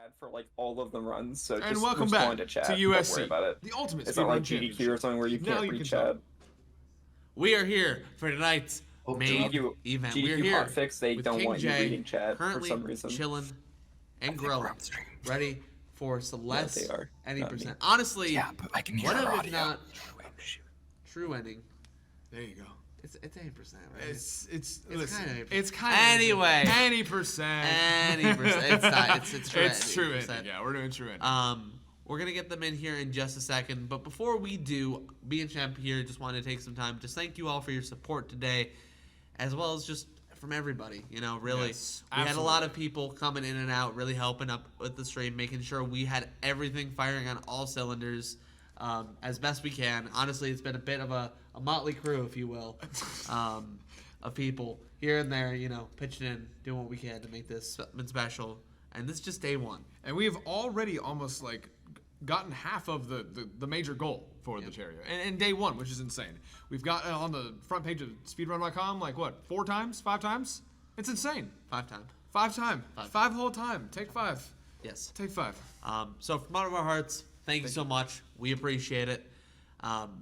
Chad for like all of the runs, so And just welcome respond back to Chad. to Don't USC, worry about it. the ultimate It's not like speedrun GDQ or something where you Now can't you read can Chad. talk. We are here for tonight's main GDQ, event. We're GDQ here hotfix, they with don't King want you J, reading Chad for currently some reason. chilling and grilling, ready for Celeste. they are. Any Not percent. me. Honestly, Yeah, but I can hear what our if audio. it not true ending? There you go. It's 8%, right? It's kind of. it's kind of Anyway. any percent. Any percent. It's not. It's true. It's true. percent. Yeah, we're doing true ending. We're gonna get them in here in just a second, but before we do, being champ here, just wanted to take some time to thank you all for your support today, as well as just from everybody. You know, really, Yes, we had a lot of absolutely. people coming in and out, really helping up with the stream, making sure we had everything firing on all cylinders, as best we can. Honestly, it's been a bit of a motley crew, if you will, of people here and there, you know, pitching in, doing what we can to make this something special. And this is just day one. And we have already almost like gotten half of the major goal for the chariot. And day one, which is insane. We've got on the front page of speedrun.com, like what, 4 times? 5 times? It's insane. 5 times. 5 time. 5 whole time. Take 5. Yes. Take 5. So from out of our hearts, thank you so much. We appreciate it.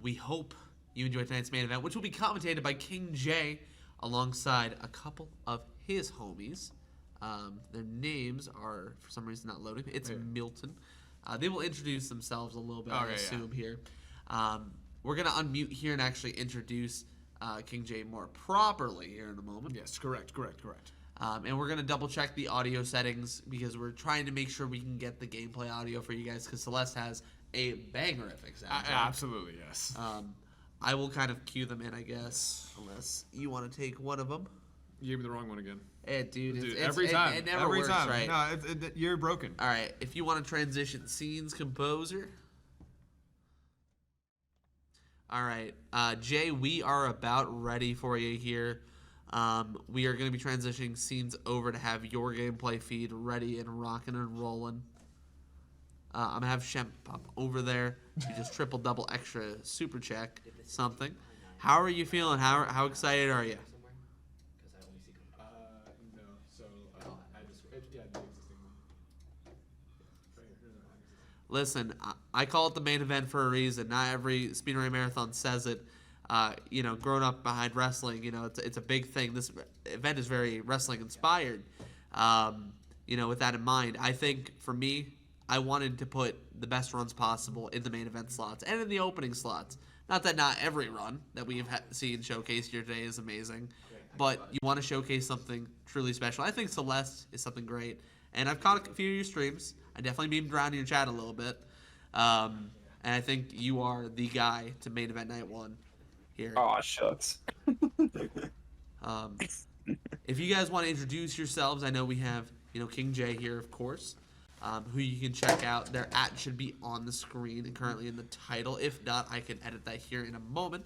We hope you enjoyed tonight's main event, which will be commentated by King J alongside a couple of his homies. Their names are, for some reason, not loading. It's Milton. They will introduce themselves a little bit, I assume, here. We're going to unmute here and actually introduce King J more properly here in a moment. Yes, correct. And we're going to double check the audio settings because we're trying to make sure we can get the gameplay audio for you guys because Celeste has a bangerific soundtrack. Absolutely, yes. I will kind of cue them in, I guess, unless you want to take one of them. You gave me the wrong one again. Dude, Every time. It never Every works, time. right? No, you're broken. All right, if you want to transition scenes, composer. All right, Jay, we are about ready for you here. We are going to be transitioning scenes over to have your gameplay feed ready and rocking and rolling. I'm going to have Shemp pop over there. You just triple, double, extra, super check, something. How are you feeling? How excited are you? No, so I just, the existing one. Listen, I call it the main event for a reason. Not every speedrun marathon says it. You know, growing up behind wrestling, you know, it's a big thing. This event is very wrestling inspired. You know, with that in mind, I think for me, I wanted to put the best runs possible in the main event slots and in the opening slots. Not that not every run that we've seen showcased here today is amazing, but you want to showcase something truly special. I think Celeste is something great, and I've caught a few of your streams. I definitely beamed around in your chat a little bit, and I think you are the guy to main event night 1 here. Aw, shucks. If you guys want to introduce yourselves, I know we have, you know, King J here, of course, who you can check out. Their @ should be on the screen and currently in the title. If not, I can edit that here in a moment.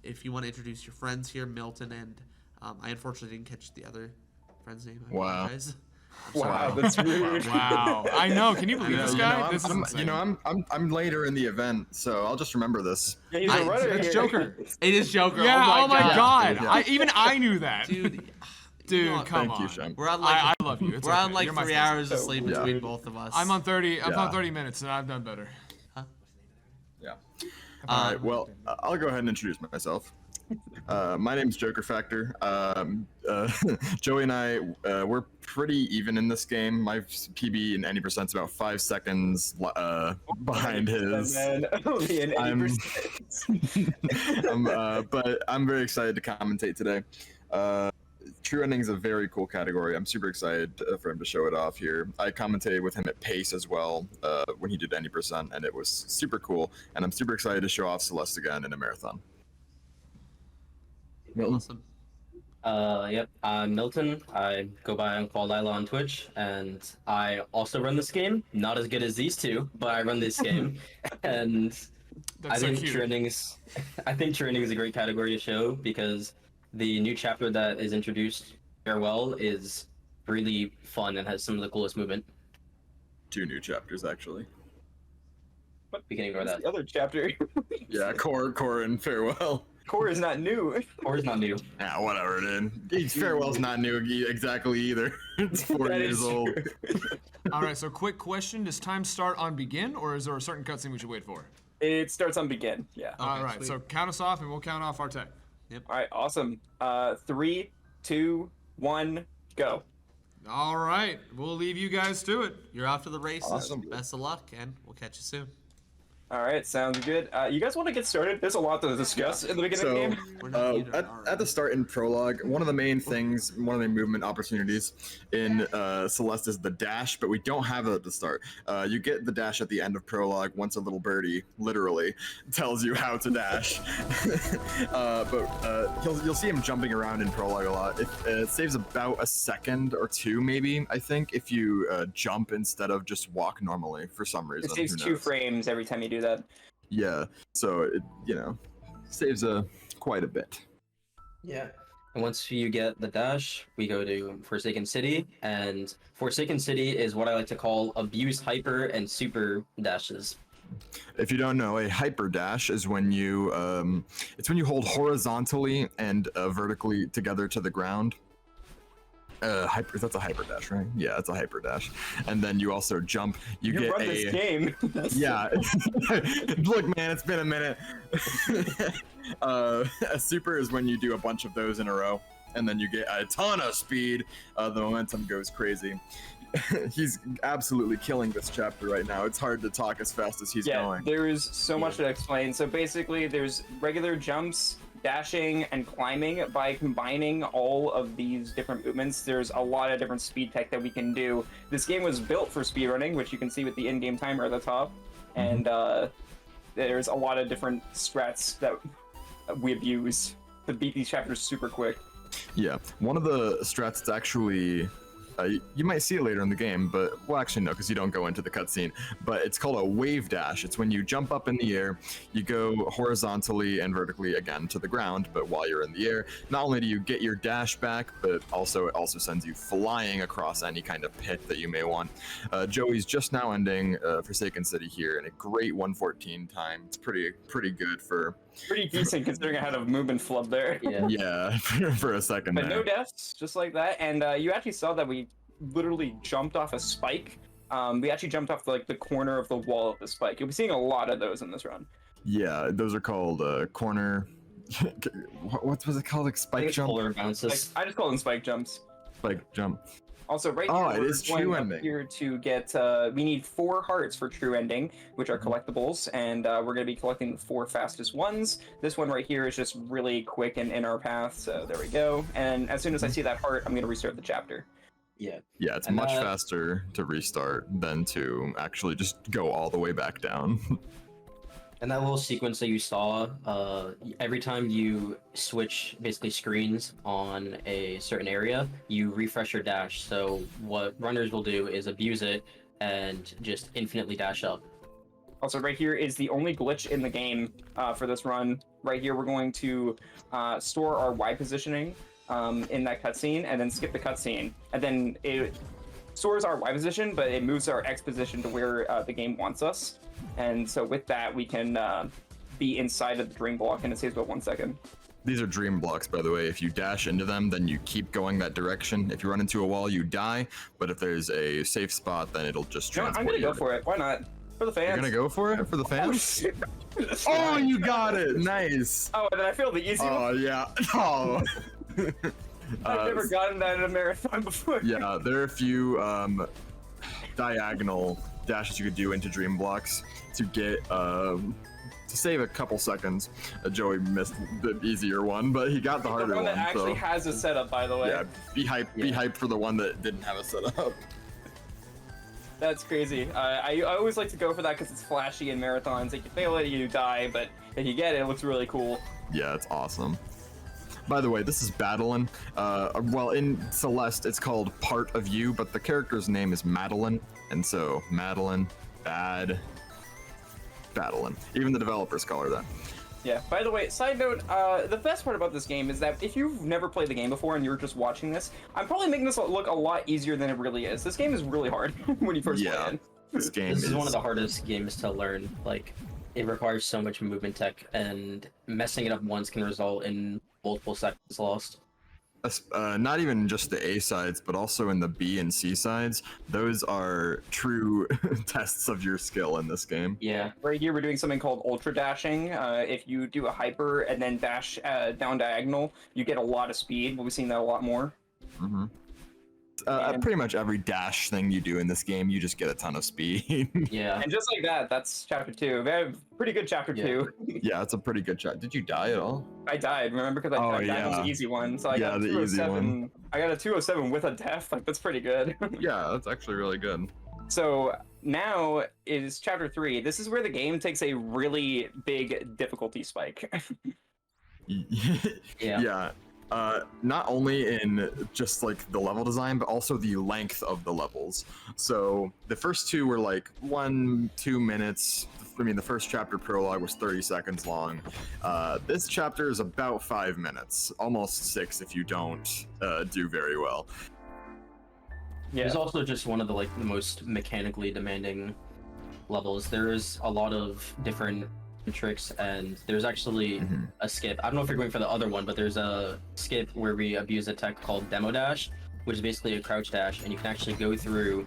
If you want to introduce your friends here, Milton, and I unfortunately didn't catch the other friend's name. I apologize. Wow, that's rude. Wow. I know. Can you believe this guy? This is insane. I'm later in the event, so I'll just remember this. Yeah, he's a runner It's here. Joker. It is Joker. Yeah, oh my god. Yeah. Even I knew that. Dude. Dude, you know what? come Thank on. you, Shem. We're on like I love you. It's we're on okay. like You're my 3 friend. hours of sleep Yeah. between both of us. I'm on 30 Yeah. minutes and I've done better. Yeah. All right. Well, I'll go ahead and introduce myself. My name's Joker Factor. Joey and I, we're pretty even in this game. My PB in any percent's about 5 seconds behind his. Man, only an 80%. But I'm very excited to commentate today. True ending is a very cool category. I'm super excited for him to show it off here. I commentated with him at Pace as well when he did any percent, and it was super cool. And I'm super excited to show off Celeste again in a marathon. Awesome. Yep, I'm Milton. I go by Uncle Lila on Twitch, and I also run this game. Not as good as these two, but I run this game. And That's I so think cute. I think trending is a great category to show because the new chapter that is introduced, Farewell, is really fun and has some of the coolest movement. 2 new chapters, actually. We can ignore What's that. the other chapter? Yeah, Core and Farewell. Core is not new. Or it's not new. Yeah, whatever, dude. Farewell's not new exactly either. It's 4 That years is old. true. All right, so quick question. Does time start on begin, or is there a certain cutscene we should wait for? It starts on begin. Yeah. All right, sweet. so count us off, and we'll count off our tech. All right. Awesome. 3, 2, 1, go. All right, we'll leave you guys to it. You're off to the races. Awesome. Best of luck, and we'll catch you soon. All right. Sounds good. You guys want to get started? There's a lot to discuss in the beginning of the game. We're not either, at the start in prologue, one of the main things, one of the movement opportunities in Celeste is the dash, but we don't have it at the start. You get the dash at the end of prologue once a little birdie literally tells you how to dash. You'll see him jumping around in prologue a lot. It saves about a second or two, maybe, I think, if you jump instead of just walk normally for some reason. It saves Who 2 knows? frames every time you do that. Yeah, so it saves quite a bit. Yeah. And once you get the dash, we go to Forsaken City, and Forsaken City is what I like to call abused hyper and super dashes. If you don't know, a hyper dash is when you hold horizontally and vertically together to the ground. That's a hyper dash, right? Yeah, it's a hyper dash. And then you also jump. You get run this game. Yeah. Look, man, it's been a minute. A super is when you do a bunch of those in a row, and then you get a ton of speed. The momentum goes crazy. He's absolutely killing this chapter right now. It's hard to talk as fast as he's going. There is so much to explain. So basically, there's regular jumps, dashing, and climbing. By combining all of these different movements, there's a lot of different speed tech that we can do. This game was built for speedrunning, which you can see with the in-game timer at the top. And there's a lot of different strats that we abuse to beat these chapters super quick. Yeah, one of the strats that's actually you might see it later in the game, but well, actually no, because you don't go into the cutscene. But it's called a wave dash. It's when you jump up in the air, you go horizontally and vertically again to the ground. But while you're in the air, not only do you get your dash back, but it also sends you flying across any kind of pit that you may want. Joey's just now ending Forsaken City here in a great 1:14 time. It's pretty good for. Pretty decent considering I had a movement flub there. Yeah. Yeah, for a second. But there. no deaths, just like that. And you actually saw that we literally jumped off a spike. We actually jumped off the corner of the wall of the spike. You'll be seeing a lot of those in this run. Yeah, those are called corner. What was it called? Like I think spike it's jump? polar bounces. I just call them spike jumps. Spike jump. Also, right Oh, here, it we're is going true up ending. here to get. We need 4 hearts for true ending, which are collectibles, and we're going to be collecting the 4 fastest ones. This one right here is just really quick and in our path, so there we go. And as soon as I see that heart, I'm going to restart the chapter. Yeah. Yeah, it's And much faster to restart than to actually just go all the way back down. And that little sequence that you saw, every time you switch basically screens on a certain area, you refresh your dash. So what runners will do is abuse it and just infinitely dash up. Also, right here is the only glitch in the game for this run. Right here, we're going to store our Y positioning in that cutscene, and then skip the cutscene. And then it stores our Y position, but it moves our X position to where the game wants us. And so with that, we can be inside of the dream block, and it saves about 1 second. These are dream blocks, by the way. If you dash into them, then you keep going that direction. If you run into a wall, you die. But if there's a safe spot, then it'll just No, transport I'm gonna you. go for it. Why not? For the fans. You're gonna go for it for the Oh, fans? shit. Oh, you got it! Nice. Oh, and then I failed the easy one. Oh yeah. Oh. I've never gotten that in a marathon before. Yeah, there are a few diagonal dashes you could do into dream blocks to get to save a couple seconds. Joey missed the easier one, but he got the harder one one. that actually So has a setup, by the way. yeah, be hyped for the one that didn't have a setup. That's crazy. I always like to go for that because it's flashy in marathons. Like, you fail it, you die, but if you get it, it looks really cool. Yeah, it's awesome. By the way, this is Badeline. Well, in Celeste, it's called Part of You, but the character's name is Madeline, and so Madeline, Badeline. Even the developers call her that. Yeah, by the way, side note, the best part about this game is that if you've never played the game before and you're just watching this, I'm probably making this look a lot easier than it really is. This game is really hard when you first play it. This game This is one of the hardest games to learn. Like, it requires so much movement tech, and messing it up once can result in multiple seconds lost. not even just the A sides, but also in the B and C sides. Those are true tests of your skill in this game. Yeah. Right here, we're doing something called ultra dashing. If you do a hyper and then dash down diagonal, you get a lot of speed. We'll be seeing that a lot more. Mm-hmm. And- Pretty much every dash thing you do in this game, you just get a ton of speed. Yeah. And just like that, that's chapter 2. Very pretty good chapter Yeah. 2. Yeah, it's a pretty good shot. Did you die at all? I died, remember? Because Oh, I died on yeah. the easy one. So I Yeah, got the a easy 207. I got a 207 with a death. Like, that's pretty good. Yeah, that's actually really good. So now is chapter 3. This is where the game takes a really big difficulty spike. Yeah. Yeah. Not only in just like the level design, but also the length of the levels. So the first two were like 1-2 minutes. I mean, the first chapter prologue was 30 seconds long. This chapter is about 5 minutes, almost 6 if you don't do very well. Yeah. It's also just one of the most mechanically demanding levels. There's a lot of different tricks, and there's actually a skip. I don't know if you're going for the other one, but there's a skip where we abuse a tech called demo dash, which is basically a crouch dash, and you can actually go through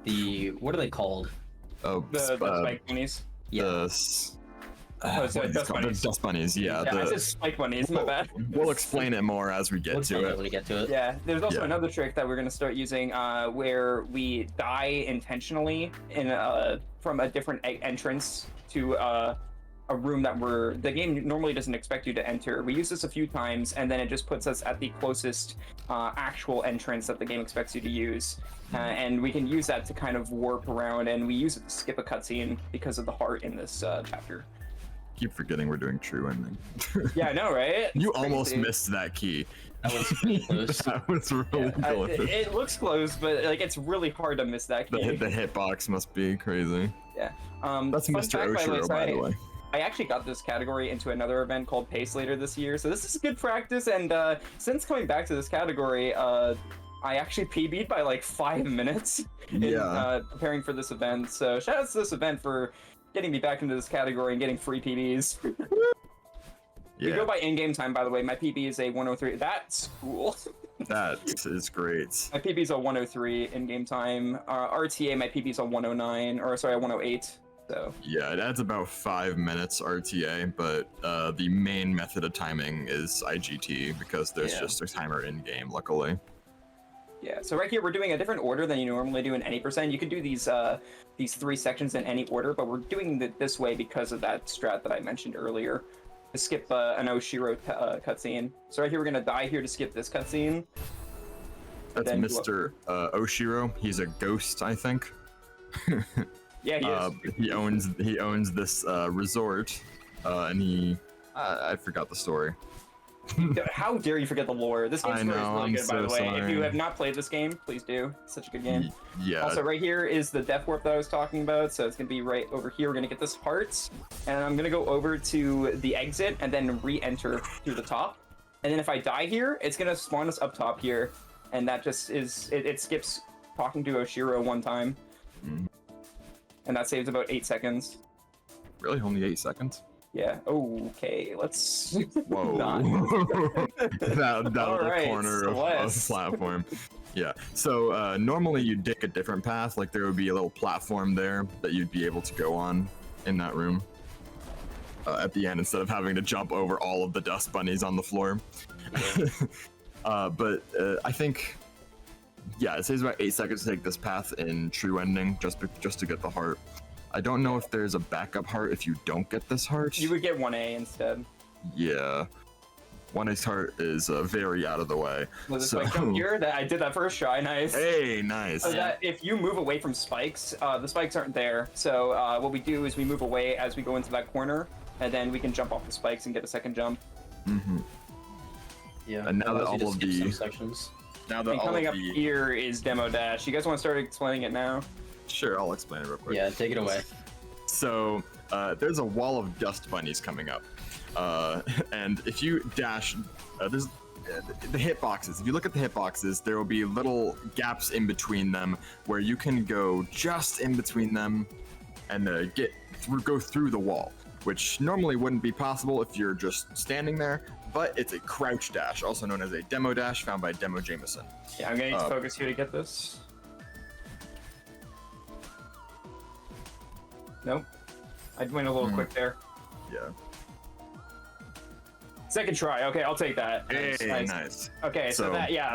the, what are they called? Oh, the spike bunnies. Yeah. Oh, it's like dust bunnies. Dust bunnies, yeah. Yeah, I said spike bunnies, my bad. We'll explain it more as we get We'll to explain it. it when we get to it. Yeah, there's also Yeah. another trick that we're gonna start using, where we die intentionally in from a different entrance to a room that the game normally doesn't expect you to enter. We use this a few times, and then it just puts us at the closest actual entrance that the game expects you to use, and we can use that to kind of warp around. And we use it to skip a cutscene because of the heart in this chapter. Keep forgetting we're doing true ending. Yeah, I know, right? You It's almost crazy. missed that key. That was pretty close. That was really Yeah, close. it looks close, but like it's really hard to miss that The key. hitbox must be crazy. Yeah. That's fun Mr. fact, Oshiro, by the way. I actually got this category into another event called Pace later this year, so this is good practice. And since coming back to this category, I actually PB'd by like 5 minutes in Yeah. preparing for this event. So shout out to this event for getting me back into this category and getting free PBs. We go Yeah, by in-game time, by the way. My PB is a 103. That's cool. that is great. My PB is a 103 in-game time. RTA, my PB is a 109, or sorry, a 108. So Yeah, it adds about 5 minutes RTA, but the main method of timing is IGT because there's Yeah. just a timer in game, luckily. yeah, so right here we're doing a different order than you normally do in any percent. You can do these 3 sections in any order, but we're doing it this way because of that strat that I mentioned earlier. To skip an Oshiro cutscene. So right here we're gonna die here to skip this cutscene. That's Then Mr. Oshiro. He's a ghost, I think. Yeah, he is. He owns this resort, and he I forgot the story. How dare you forget the lore? This game's I story is know, really I'm good, by so the way. If sorry. you have not played this game, please do. It's such a good game. Yeah. Also, right here is the death warp that I was talking about, so it's gonna be right over here. We're gonna get this heart, and I'm gonna go over to the exit and then re-enter through the top. And then if I die here, it's gonna spawn us up top here, and that just is it skips talking to Oshiro one time, and that saves about 8 seconds. Really, only 8 seconds. Yeah. Okay. Let's. Whoa. Not. that All was right, a corner of the Celeste. platform. Yeah. So normally you'd take a different path. Like there would be a little platform there that you'd be able to go on in that room at the end instead of having to jump over all of the dust bunnies on the floor. But I think, yeah, it saves about 8 seconds to take this path in true ending just to get the heart. I don't know if there's a backup heart if you don't get this heart. You would get 1A instead. Yeah. 1A's heart is very out of the way. Was it So- spike jump here? That I did that first try. Nice. Hey, nice. So that if you move away from spikes, the spikes aren't there. So what we do is we move away as we go into that corner, and then we can jump off the spikes and get a second jump. Yeah. And now that allows you to all of skip the- some sections. Now that And all coming of up the... here is Demo Dash. You guys want to start explaining it now? Sure, I'll explain it real quick. Yeah, take it away. So there's a wall of dust bunnies coming up, and if you dash, there's the hitboxes. If you look at the hitboxes, there will be little gaps in between them where you can go just in between them and go through the wall. which normally wouldn't be possible if you're just standing there, but it's a crouch dash, also known as a demo dash, found by Demo Jameson. Yeah, I'm gonna need to focus here to get this. Nope. I went a little quick there. Yeah. Second try. Okay, I'll take that. Hey, Nice. nice. Okay, so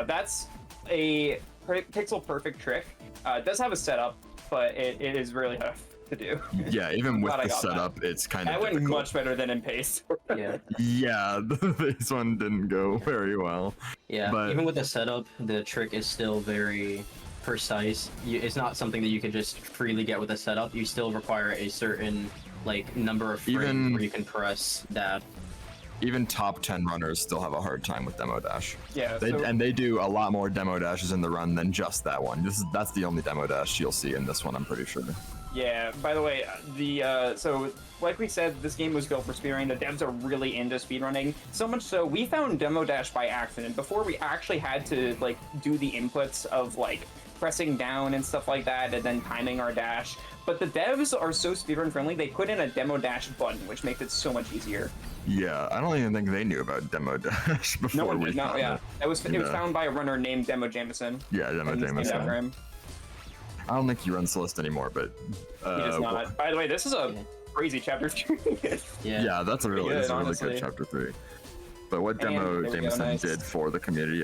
that's a pixel perfect trick. It does have a setup, but it is really tough to do. Yeah, even with Glad I the got that. setup, it's kind That of went difficult. much better than in pace. Yeah. Yeah, this one didn't go very well. Yeah, But- even with the setup, the trick is still very precise. It's not something that you can just freely get with a setup. You still require a certain like number of frames Even- where you can press that. Even top 10 runners still have a hard time with demo dash. Yeah, And they do a lot more demo dashes in the run than just that one. That's the only demo dash you'll see in this one, I'm pretty sure. Yeah, by the way, so like we said, this game was built for speedrunning. The devs are really into speedrunning. So much so, we found Demo Dash by accident. Before we actually had to like do the inputs of like pressing down and stuff like that and then timing our dash. But the devs are so speedrun friendly, they put in a Demo Dash button, which makes it so much easier. Yeah, I don't even think they knew about demo dash before No one we did, no, found yeah. it. It was Yeah. found by a runner named Demo Jameson. Yeah, Demo And it's named after Jameson. him. I don't think he runs Celeste anymore, but He does not. By the way, this is a crazy chapter 3. Yeah. that's a really good, good honestly. chapter 3. But what And Demo there we go, Jameson nice. did for the community,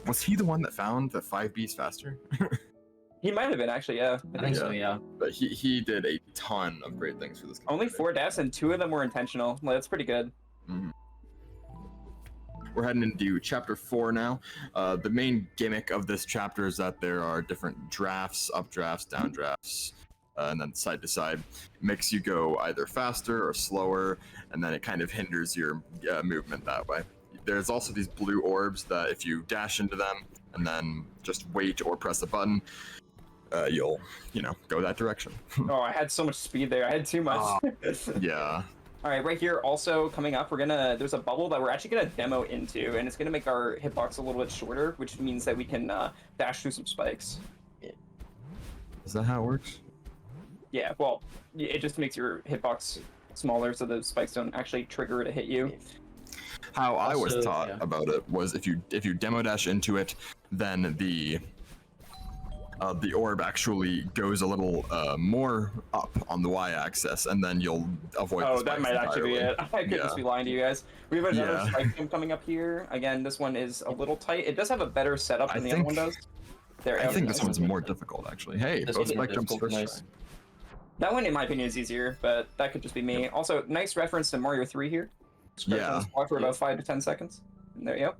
was he the one that found the 5Bs faster? He might have been, actually, yeah. I think so, yeah. But he did a ton of great things for this community. Only 4 deaths, and 2 of them were intentional. Well, that's pretty good. We're heading into chapter 4 now. The main gimmick of this chapter is that there are different drafts, up drafts, down drafts, and then side to side. Makes you go either faster or slower, and then it kind of hinders your movement that way. There's also these blue orbs that if you dash into them and then just wait or press a button, you'll, go that direction. Oh, I had so much speed there. I had too much. Yeah. All right, right here also coming up, there's a bubble that we're actually gonna demo into, and it's gonna make our hitbox a little bit shorter, which means that we can dash through some spikes. Is that how it works? Yeah, well, it just makes your hitbox smaller so the spikes don't actually trigger to hit you. How I was Also, taught yeah. about it was if you demo dash into it, then the orb actually goes a little more up on the y-axis, and then you'll avoid. Oh, the that spikes might actually be entirely. it. I could Yeah. just be lying to you guys. We have another Yeah. spike jump coming up here. Again, this one is a little tight. It does have a better setup than the other one does. There, I think this nice. one's more difficult, actually. Hey, This both one's more spike jumps difficult, first nice. try. That one, in my opinion, is easier, but that could just be me. Also, nice reference to Mario 3 here. Yeah. For about 5 to 10 seconds. And there you go.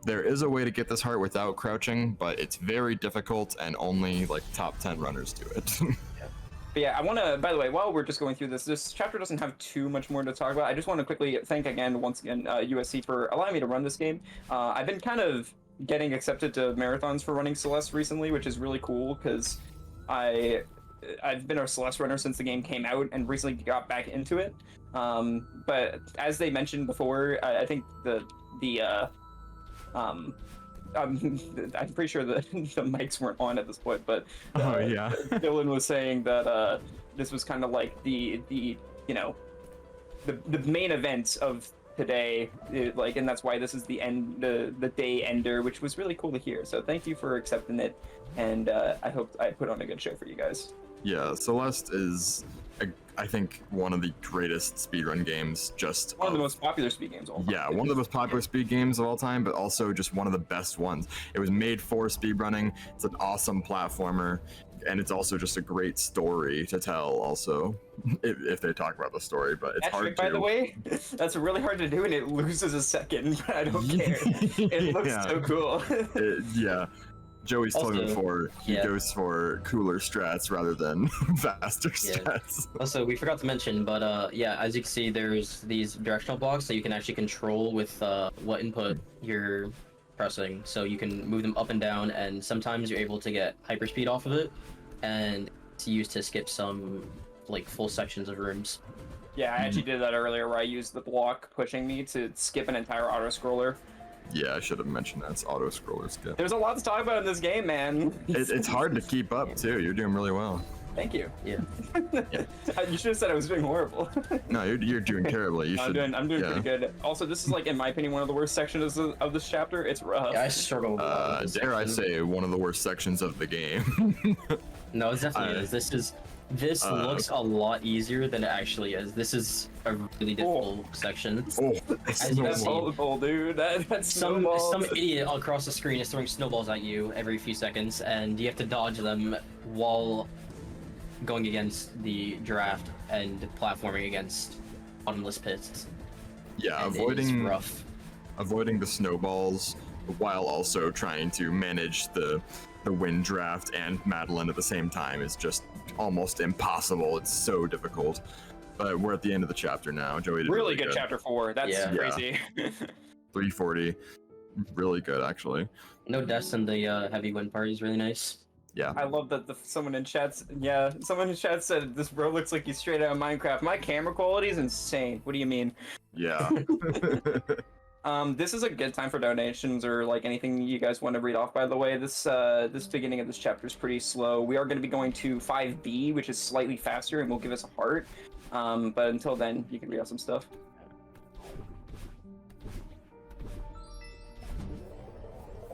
There is a way to get this heart without crouching, but it's very difficult, and only like top 10 runners do it. But yeah, I want to, by the way, while we're just going through this chapter doesn't have too much more to talk about. I just want to quickly thank once again, USC for allowing me to run this game. I've been kind of getting accepted to marathons for running Celeste recently, which is really cool because I've been a Celeste runner since the game came out and recently got back into it. But as they mentioned before, I think I'm pretty sure the mics weren't on at this point, but yeah. Dylan was saying that this was kind of like the main event of today, and that's why this is the day ender, which was really cool to hear. So thank you for accepting it, and I hope I put on a good show for you guys. Yeah, Celeste is, I think, one of the greatest speedrun games. One of the most popular speed games of all time. Yeah, one of the most popular speed games of all time, but also just one of the best ones. It was made for speedrunning. It's an awesome platformer, and it's also just a great story to tell. Also, if they talk about the story, but it's That hard trick, to. by the way, that's really hard to do, and it loses a second, but I don't care. It looks Yeah. so cool. Yeah. Joey's told me Also, before he yeah. goes for cooler strats rather than faster Yeah. strats. Also, we forgot to mention, but yeah, as you can see, there's these directional blocks that you can actually control with what input you're pressing. So you can move them up and down, and sometimes you're able to get hyperspeed off of it, and it's used to skip some like full sections of rooms. Yeah, I actually did that earlier where I used the block pushing me to skip an entire auto scroller. Yeah, I should have mentioned that. It's auto scroller skip. There's a lot to talk about in this game, man. It's hard to keep up too. You're doing really well. Thank you. Yeah. You should have said I was doing horrible. No, you're doing terribly. You should. I'm doing yeah. pretty good. Also, this is like, in my opinion, one of the worst sections of this chapter. It's rough. Yeah, I struggle with this Dare I section. say, one of the worst sections of the game. No, it definitely is. This looks a lot easier than it actually is. This is a really difficult section. Oh, As you can That's see, horrible, dude. That's some idiot across the screen is throwing snowballs at you every few seconds, and you have to dodge them while going against the draft and platforming against bottomless pits. yeah, And it is avoiding rough. the snowballs while also trying to manage the wind draft and Madeline at the same time is just almost impossible. It's so difficult. But we're at the end of the chapter now. Joey did really good chapter 4. That's Yeah. crazy. 340. Really good, actually. No deaths in the heavy wind part is really nice. Yeah. I love that someone in chat said this bro looks like he's straight out of Minecraft. My camera quality is insane. What do you mean? Yeah. This is a good time for donations or like anything you guys want to read off. By the way, this beginning of this chapter is pretty slow. We are going to be going to 5B, which is slightly faster and will give us a heart. But until then, you can read out some stuff.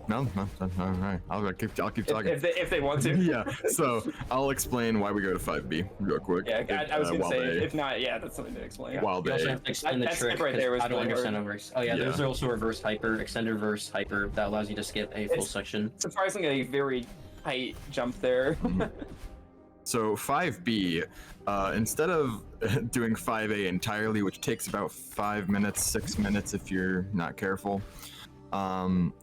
No, all right. I'll keep talking. If they want to. Yeah. So I'll explain why we go to 5B real quick. Yeah, I was gonna while say, they- if not, yeah, that's something to explain. While You also they have to explain the That trick, skip right there 'cause was I don't really understand hard. how it works. Oh yeah, there's Yeah. also reverse hyper, extended reverse hyper that allows you to skip a full It's- section. Surprisingly, a very tight jump there. So 5B, instead of doing 5A entirely, which takes about 5 minutes, 6 minutes if you're not careful.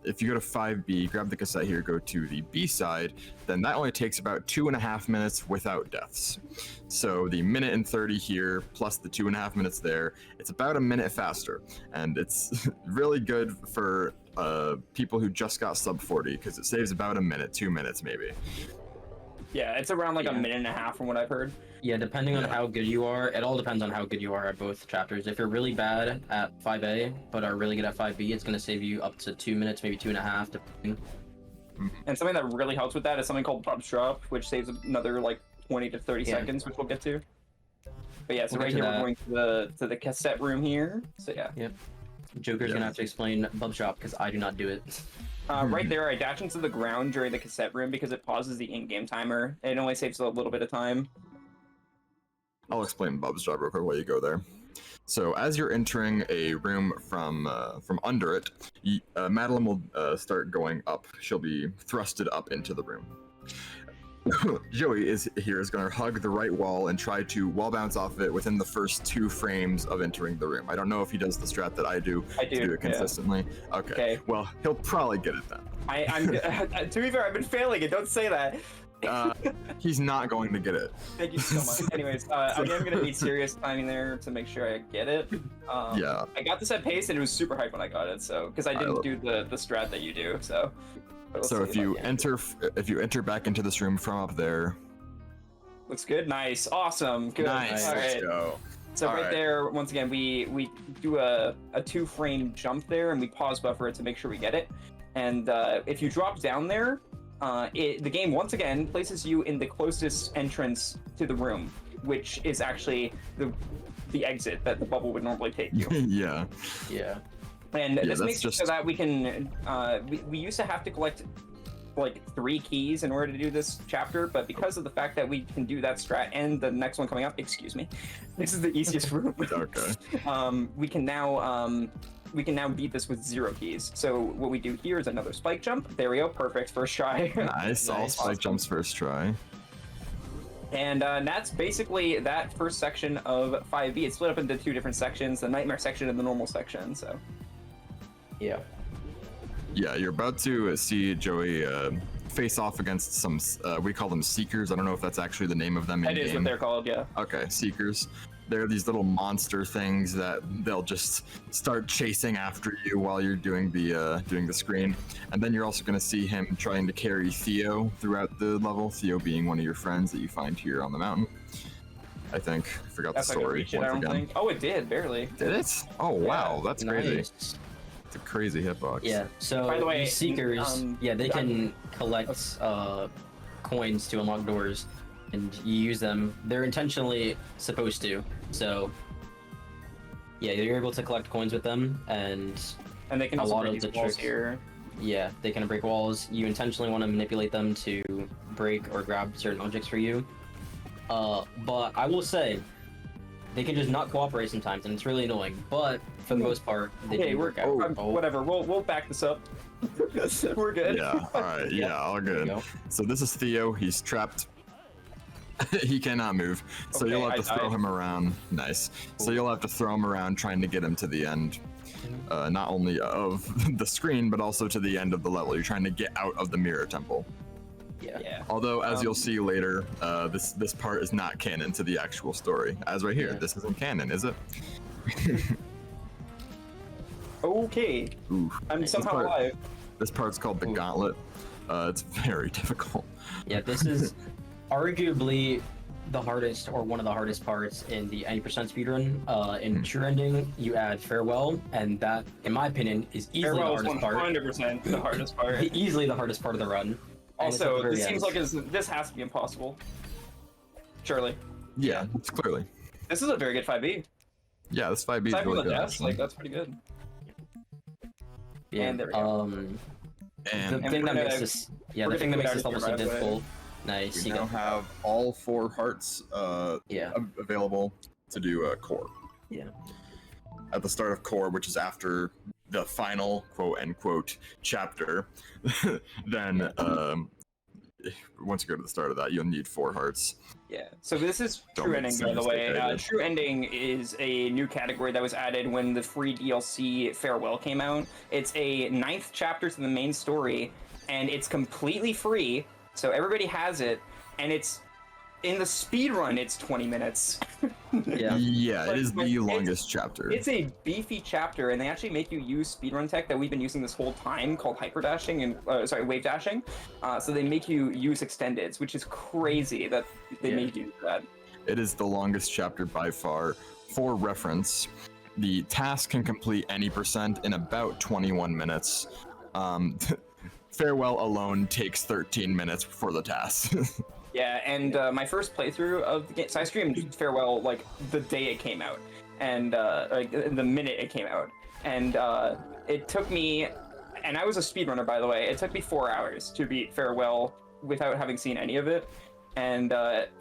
If you go to 5B, grab the cassette here, go to the B side, then that only takes about 2.5 minutes without deaths. So the minute and 30 here, plus the 2.5 minutes there, it's about a minute faster. And it's really good for people who just got sub 40, because it saves about a minute, 2 minutes maybe. Yeah, it's around like a Yeah. minute and a half from what I've heard. Yeah, depending on Yeah. how good you are, it all depends on how good you are at both chapters. If you're really bad at 5A, but are really good at 5B, it's going to save you up to 2 minutes, maybe 2.5, depending. And something that really helps with that is something called Bub's Drop, which saves another like 20 to 30 Yeah. seconds, which we'll get to. But yeah, so We'll right get to here that. we're going to the cassette room here. So yeah. Joker's Yeah. going to have to explain Bub Shop because I do not do it. Right there, I dash into the ground during the cassette room because it pauses the in-game timer. It only saves a little bit of time. I'll explain Bob's job real quick while you go there. So as you're entering a room from under it, Madeline will start going up. She'll be thrusted up into the room. Joey is going to hug the right wall and try to wall bounce off of it within the first 2 frames of entering the room. I don't know if he does the strat that I do. I To do, do yeah. it consistently. Okay. Well, he'll probably get it then. I'm to be fair, I've been failing it. Don't say that. He's not going to get it. Thank you so much. Anyways, I'm gonna need serious timing there to make sure I get it. Yeah. I got this at pace and it was super hype when I got it. So because I didn't do the strat that you do. So. But let's So see if I you can. enter back into this room from up there, Looks good. Nice. Awesome. Good. nice. All Let's right. go. So All right right. there, once again, we do a 2-frame jump there, and we pause buffer it to make sure we get it. And if you drop down there, the game once again places you in the closest entrance to the room, which is actually the exit that the bubble would normally take you. Yeah. Yeah. And Yeah, this that's makes it so just- that we can we used to have to collect like 3 keys in order to do this chapter, but because of the fact that we can do that strat and the next one coming up, excuse me, this is the easiest room. Okay. We can now beat this with 0 keys. So what we do here is another spike jump. There we go, perfect, first try. Nice. All Nice. spike jumps first try. And that's basically that first section of 5B. It's split up into 2 different sections, the nightmare section and the normal section. So Yeah. Yeah, you're about to see Joey face off against some, we call them Seekers. I don't know if that's actually the name of them in that is what game. they're called, yeah. Okay, Seekers. They're these little monster things that they'll just start chasing after you while you're doing the screen. And then you're also going to see him trying to carry Theo throughout the level, Theo being one of your friends that you find here on the mountain. I think. I forgot That's the not gonna story reach it, I once don't again. think. Oh, it did, barely. Did it? Oh, wow, that's crazy. Nice. It's a crazy hitbox. Yeah. So By the way, these seekers, um, yeah, they can collect coins to unlock doors. and you use them. They're intentionally supposed to. So yeah, you're able to collect coins with them, and they can a also lot break of the these walls tricks here. Yeah, they can break walls. You intentionally want to manipulate them to break or grab certain objects for you. But I will say, they can just not cooperate sometimes, and it's really annoying. But for the most part, they Okay, do we're work out. whatever. We'll back this up. We're good. Yeah, alright, yeah, all There you good. go. So this is Theo, he's trapped. He cannot move, so Okay, you'll have to I throw died. him around. Nice. So you'll have to throw him around trying to get him to the end. Not only of the screen, but also to the end of the level. You're trying to get out of the mirror temple. Yeah. Although, as you'll see later, this part is not canon to the actual story. As right here, Yeah. this isn't canon, is it? Okay. Ooh. I'm somehow part- alive. This part's called the Gauntlet. It's very difficult. Yeah, this is arguably the hardest, or one of the hardest parts in the 90% speedrun. In True Ending, you add Farewell, and that, in my opinion, is easily Farewell the is hardest part. 100% the hardest part. Easily the hardest part of the run. And it's at the Also, very this seems end. like this has to be impossible. Surely. Yeah, it's clearly. This is a very good 5B. Yeah, this 5B is Aside from really the good. deaths, actually. like that's pretty good. Yeah, And there we go. the And thing that we're makes gonna- this, we're the thing that gonna makes get this out level of so here, by the way. difficult. Nice, we you now got have all 4 hearts yeah, available to do core. yeah. At the start of core, which is after the final quote unquote chapter, then once you go to the start of that, you'll need 4 hearts. Yeah. So this is Don't True make Ending, by sense, the way. like I did. True Ending is a new category that was added when the free DLC Farewell came out. It's a 9th chapter to the main story, and it's completely free, so everybody has it, and it's in the speed run. It's 20 minutes. Yeah. Yeah, But- it is but the it's- longest chapter. It's a beefy chapter, and they actually make you use speedrun tech that we've been using this whole time, called hyper dashing and wave dashing. So they make you use extendeds, which is crazy that they Yeah. made you do that. It is the longest chapter by far. For reference, the task can complete any percent in about 21 minutes. Farewell alone takes 13 minutes for the task. Yeah, and my first playthrough of the game, so I streamed Farewell like the day it came out, and like the minute it came out, and it took me, and I was a speedrunner, by the way. It took me 4 hours to beat Farewell without having seen any of it. And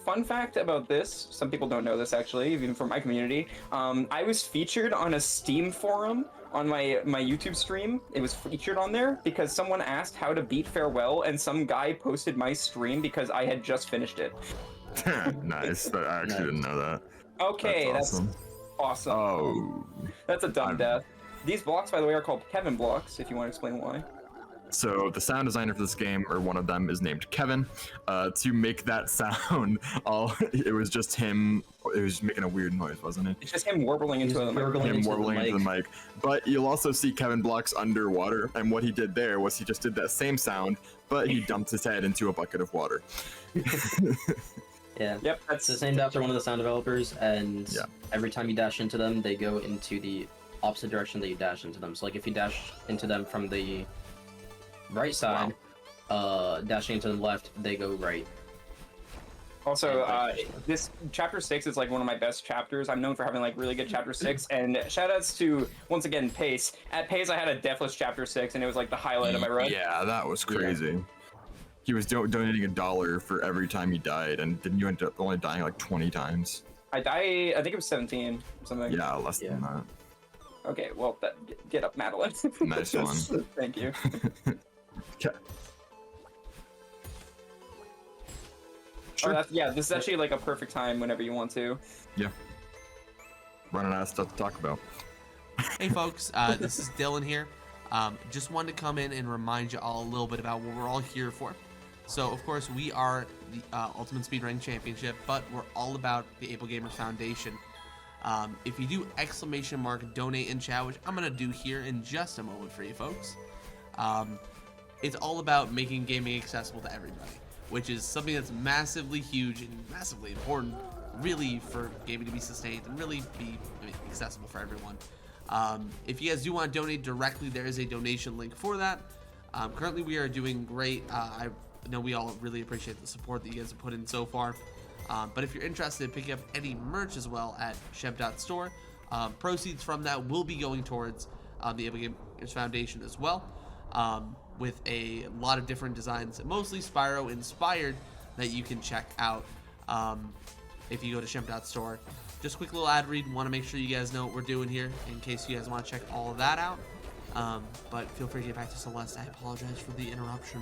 fun fact about this, some people don't know this actually, even from my community. I was featured on a Steam forum on my YouTube stream. It was featured on there because someone asked how to beat Farewell, and some guy posted my stream because I had just finished it. Nice. I actually didn't know that. Okay, That's that's awesome. Oh. That's a dumb death. These blocks, by the way, are called Kevin blocks, if you want to explain why. So the sound designer for this game, or one of them, is named Kevin. To make that sound, it was just him. It was making a weird noise, wasn't it? It's just him warbling into He's the warbling microphone. Him into the warbling into the mic. mic. But you'll also see Kevin blocks underwater, and what he did there was he just did that same sound, but he dumped his head into a bucket of water. Yeah. Yep, It's the that's same after one of the sound developers, and Yeah. every time you dash into them, they go into the opposite direction that you dash into them. So like if you dash into them from the right side, dashing into the left, they go right. also Yeah, this chapter 6 is like one of my best chapters. I'm known for having like really good chapter 6, and shoutouts to once again Pace. At Pace, I had a deathless chapter 6, and it was like the highlight of my run. Yeah, that was crazy. He was donating $1 for every time he died, and didn't you end up only dying like 20 times? I think it was 17 or something. Yeah, less than that. Okay, well, get up, Madeline. Nice one. Thank you. Okay. Oh, this is actually like a perfect time whenever you want to. Yeah. Running out of stuff to talk about. Hey folks, this is Dylan here. Just wanted to come in and remind you all a little bit about what we're all here for. So of course we are the Ultimate Speedrunning Championship, but we're all about the Able Gamers Foundation. If you do !donate in chat, which I'm gonna do here in just a moment for you folks, it's all about making gaming accessible to everybody, which is something that's massively huge and massively important, really, for gaming to be sustained and really be accessible for everyone. If you guys do want to donate directly, there is a donation link for that. Currently we are doing great. I know we all really appreciate the support that you guys have put in so far. But if you're interested in picking up any merch as well at Sheb.store, proceeds from that will be going towards the Epic Games Foundation as well, with a lot of different designs, mostly Spyro inspired, that you can check out if you go to Shemp.store. Just a quick little ad read. Want to make sure you guys know what we're doing here in case you guys want to check all of that out. But feel free to get back to Celeste. I apologize for the interruption.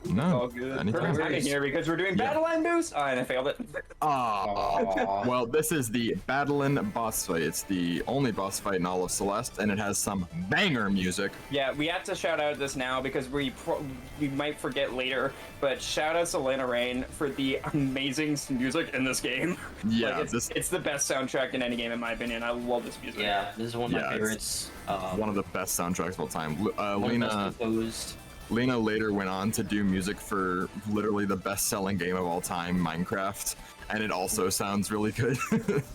No, All good. anytime. Perfect timing here because we're doing Battle Line Boost. Oh, and I failed it. Ah, well, this is the Battlin' boss fight. It's the only boss fight in all of Celeste, and it has some banger music. Yeah, we have to shout out this now because we might forget later. But shout out to Lana Rain for the amazing music in this game. Yeah, Like, it's the best soundtrack in any game in my opinion. I love this music. Yeah, this is one of my Yeah, favorites. one of the best soundtracks of all time. One of the best composed. Lena later went on to do music for literally the best-selling game of all time, Minecraft, and it also sounds really good.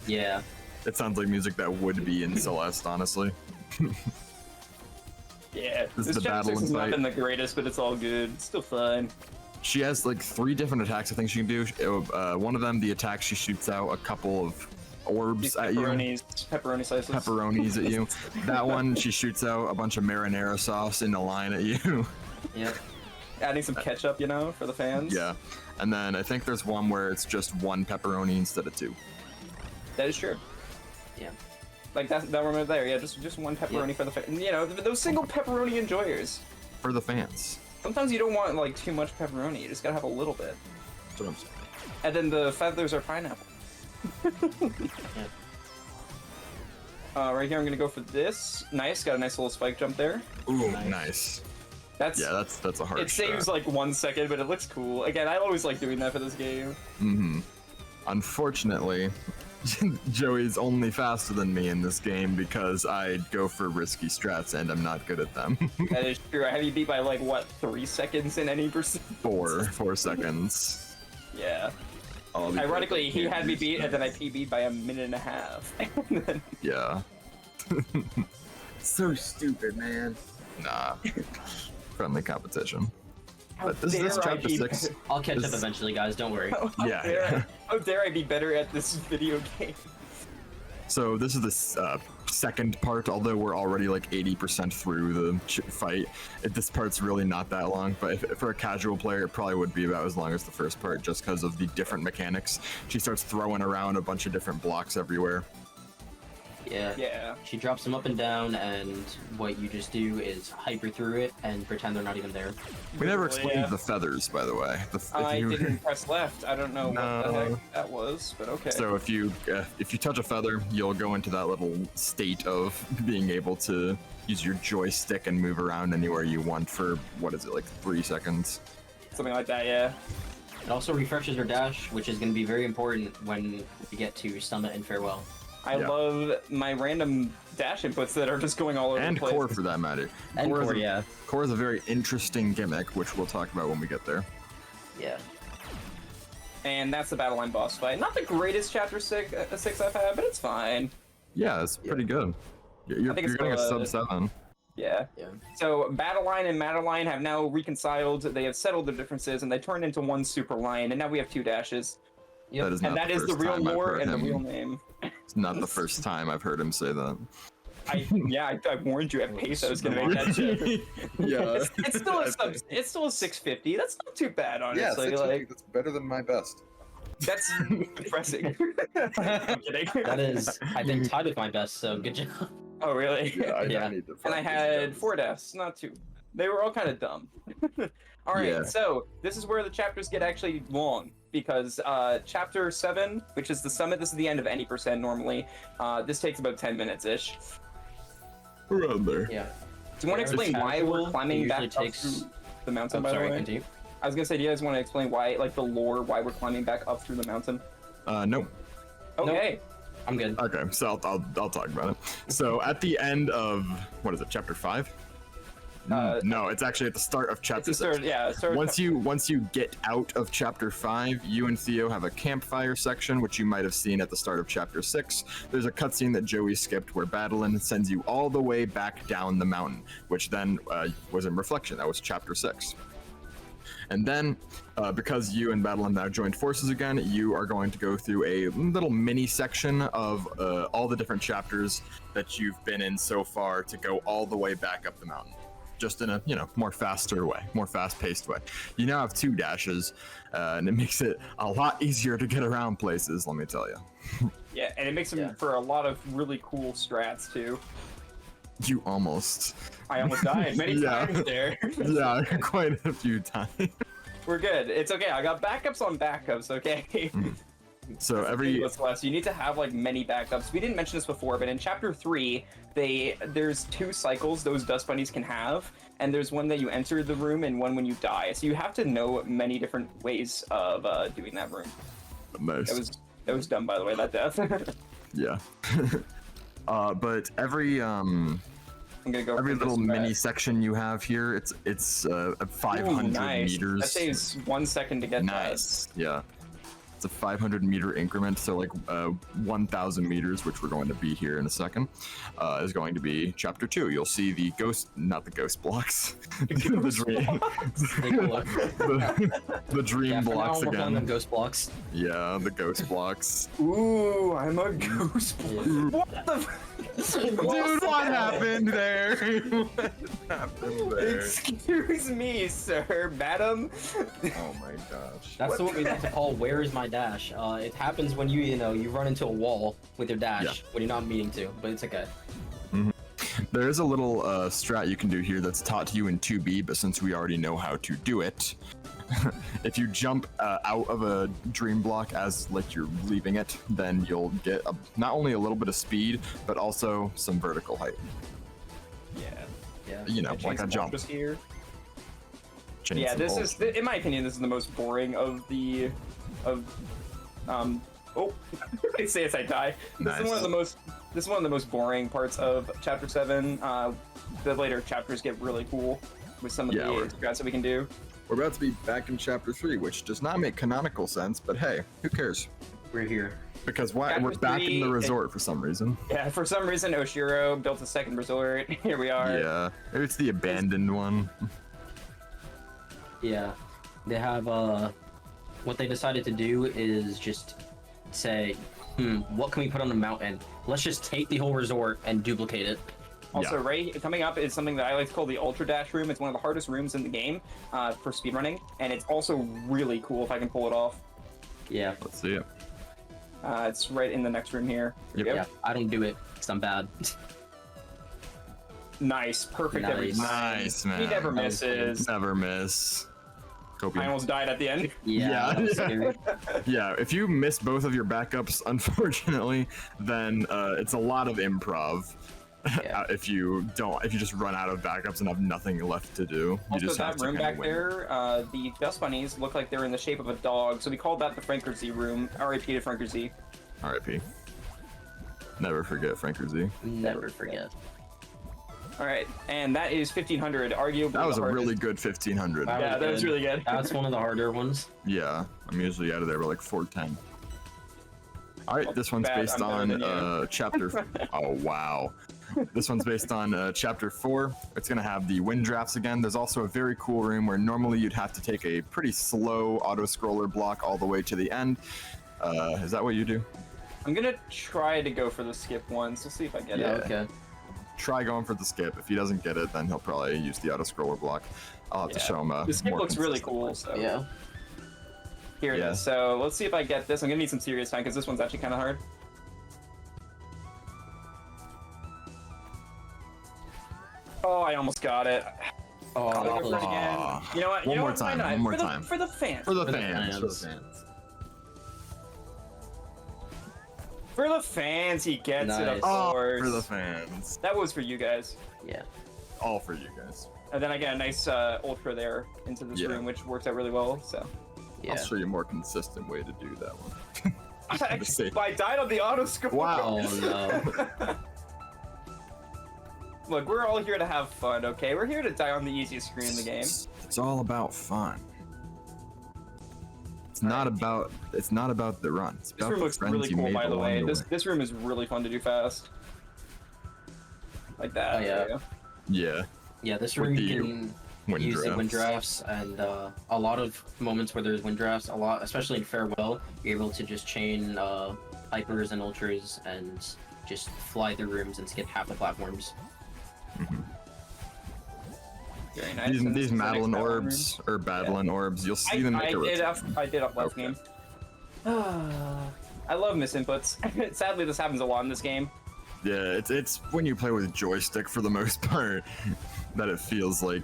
Yeah. It sounds like music that would be in Celeste, honestly. Yeah, This is this the chapter 6 Battle has not fight. been the greatest, but it's all good. It's still fun. She has like 3 different attacks I think she can do. One of them, the attack, she shoots out a couple of orbs These at you. pepperoni slices. Pepperonis at you. That one, she shoots out a bunch of marinara sauce in a line at you. Yep. Adding some ketchup, you know, for the fans. Yeah. And then I think there's one where it's just 1 pepperoni instead of 2. That is true. Yeah. Like that one right there. Yeah, just one pepperoni Yep. for the fans. You know, those single pepperoni enjoyers. For the fans. Sometimes you don't want like too much pepperoni. You just gotta have a little bit. That's what I'm saying. And then the feathers are pineapple. Yeah. Right here, I'm gonna go for this. Nice, got a nice little spike jump there. Ooh, nice. That's Yeah, that's a hard It saves strat. like 1 second, but it looks cool. Again, I always like doing that for this game. Unfortunately, Joey's only faster than me in this game because I go for risky strats and I'm not good at them. That is true. I have you beat by like what, 3 seconds in any percent? 4 seconds. Yeah. I'll be Ironically, perfect. he had me beat, and then I PB'd by 1.5 minutes. Yeah. So stupid, man. Nah. Friendly competition. But this dare I chapter be 6. I'll catch up This- eventually, guys. Don't worry. Yeah. How dare I be better at this video game? So this is the second part, although we're already like 80% through the fight. This part's really not that long, but if, for a casual player, it probably would be about as long as the first part, just because of the different mechanics. She starts throwing around a bunch of different blocks everywhere. Yeah. Yeah. She drops them up and down, and what you just do is hyper through it and pretend they're not even there. We never Really, explained yeah. the feathers, by the way. I didn't press left. I don't know what the No. heck that was, but okay. So if you touch a feather, you'll go into that little state of being able to use your joystick and move around anywhere you want for, what is it, like 3 seconds? Something like that, yeah. It also refreshes her dash, which is going to be very important when we get to Summit and Farewell. I Yeah. love my random dash inputs that are just going all over And the place. core, for that matter. And is core, a- yeah. Core is a very interesting gimmick, which we'll talk about when we get there. Yeah. And that's the Battle Line boss fight. Not the greatest chapter 6 I've had, but it's fine. Yeah, it's pretty good. You're I think it's getting a still, sub 7. Yeah. Yeah. So Battle Line and Madeline have now reconciled. They have settled their differences, and they turned into one super line. And now we have 2 dashes. Yep. That is And not that is the first real time I've lore heard and the him- real name. It's not the first time I've heard him say that. I warned you at pace I was gonna make that joke. Yeah. It's still a 650. That's not too bad, honestly. that's better than my best. That's depressing. I'm kidding. That is, I think, tied with my best, so good job. Oh really? Yeah. need to And I had 4 deaths. Not too. They were all kind of dumb. All right. Yeah. So this is where the chapters get actually long because chapter 7, which is the summit, this is the end of any percent normally. This takes about 10 minutes ish. Around there. Yeah. Do you want to Yeah, explain it's why casual. we're climbing It back usually up takes- through the mountain? I'm by sorry, the way, continue. I was gonna say, do you guys want to explain why, like the lore, why we're climbing back up through the mountain? No. Okay. I'm good. Okay, so I'll talk about it. So at the end of, what is it, chapter 5? No, it's actually at the start of It's chapter the 6. third, yeah. Third, Once you get out of chapter 5, you and Theo have a campfire section, which you might have seen at the start of chapter 6. There's a cutscene that Joey skipped where Battlein sends you all the way back down the mountain, which then was in Reflection. That was chapter 6. And then, because you and Battle have now joined forces again, you are going to go through a little mini section of all the different chapters that you've been in so far to go all the way back up the mountain. Just in a, more faster way, more fast-paced way. You now have 2 dashes, and it makes it a lot easier to get around places, let me tell you. Yeah, and it makes them for a lot of really cool strats, too. You almost. I almost died many times there. Yeah, quite a few times. We're good. It's okay. I got backups on backups, okay? So Celeste, you need to have like many backups. We didn't mention this before, but in chapter 3, there's 2 cycles those dust bunnies can have, and there's one that you enter the room and one when you die. So you have to know many different ways of doing that room. Nice. That was dumb, by the way, that death. Yeah. But every I'm gonna go every for little this mini rat. section you have here, it's 500 Ooh, nice. meters. That saves 1 second to get Nice. Yeah. It's a 500 meter increment, so like 1,000 meters, which we're going to be here in a second, is going to be chapter 2. You'll see the not the ghost blocks, the dream blocks Working on them again. ghost blocks. Yeah, the ghost blocks. Ooh, I'm a ghost. What the? Dude, what happened there? What happened there? Excuse me, sir, madam. Oh my gosh. That's what we like to call "Where is my dash?" It happens when you run into a wall with your dash when you're not meaning to, but it's okay. There is a little strat you can do here that's taught to you in 2B, but since we already know how to do it, if you jump out of a dream block as like you're leaving it, then you'll get not only a little bit of speed, but also some vertical height. Yeah. Like a jump. Here. Change Yeah, some this bolts. is, in my opinion, this is the most boring of the, oh, I say as I die. This is one of the most boring parts of chapter 7. The later chapters get really cool with some of the strats that we can do. We're about to be back in chapter 3, which does not make canonical sense, but hey, who cares? We're here. Because we're Chapter back in the 3, resort for some reason. Yeah, for some reason, Oshiro built a second resort. Here we are. Yeah, maybe it's the abandoned one. Yeah, they have what they decided to do is just say, what can we put on the mountain? Let's just take the whole resort and duplicate it. Also, right coming up is something that I like to call the Ultra Dash room. It's one of the hardest rooms in the game for speedrunning, and it's also really cool if I can pull it off. Yeah. Let's see it. It's right in the next room here. There we go. Yeah, I don't do it because I'm bad. Nice, perfect every Nice. time. Nice, man. He never misses. Never miss. Kobe. I almost died at the end. Yeah. That was scary. Yeah, if you miss both of your backups, unfortunately, then it's a lot of improv. Yeah. If you just run out of backups and have nothing left to do, you Also, just have that to room kinda back win. there, the dust bunnies look like they're in the shape of a dog, so we called that the Franker Z room. R.I.P. to Franker Z. R.I.P. Never forget Franker Z. Never forget. All right, and that is 1500. Arguably, That was the a really hardest. good 1500. Wow. Yeah, that was really good. That's one of the harder ones. Yeah, I'm usually out of there by like 410. All right, this one's bad, based I'm better on than chapter. Oh wow. This one's based on chapter 4. It's gonna have the wind drafts again. There's also a very cool room where normally you'd have to take a pretty slow auto scroller block all the way to the end. Is that what you do? I'm gonna try to go for the skip once. We'll see if I get Yeah. it. Okay. Try going for the skip. If he doesn't get it, then he'll probably use the auto scroller block. I'll have to show him The skip more looks really consistent cool. way. So Yeah. here it Yeah. is. So let's see if I get this. I'm gonna need some serious time because this one's actually kind of hard. Oh, I almost got it. Oh, I'll go for it again. You know what? One You know more what? Why time, not? one more For the- time. For the fans. For the For the fans. fans. For the fans, he gets it, of Nice. Oh, course. for the fans. That was for you guys. Yeah. All for you guys. And then I get a nice ultra there into this Yeah. room, which works out really well. So Yeah. I'll show you a more consistent way to do that one. I died on the auto score. Wow. Oh no. Look, we're all here to have fun, okay? We're here to die on the easiest screen in the game. It's all about fun. It's not about the run. It's This about room the looks friends really you cool, made by the along way. the This room is really fun to do fast. Like that. Oh, yeah. there you go. Yeah. Yeah, this With room the you can using wind drafts, and a lot of moments where there's wind drafts, especially in farewell, you're able to just chain hypers and ultras and just fly through rooms and skip half the platforms. Very nice. These Madeline orbs or Battling orbs, you'll see them make a rotation. I did up last game. I love misinputs. Sadly, this happens a lot in this game. Yeah, it's when you play with joystick for the most part that it feels like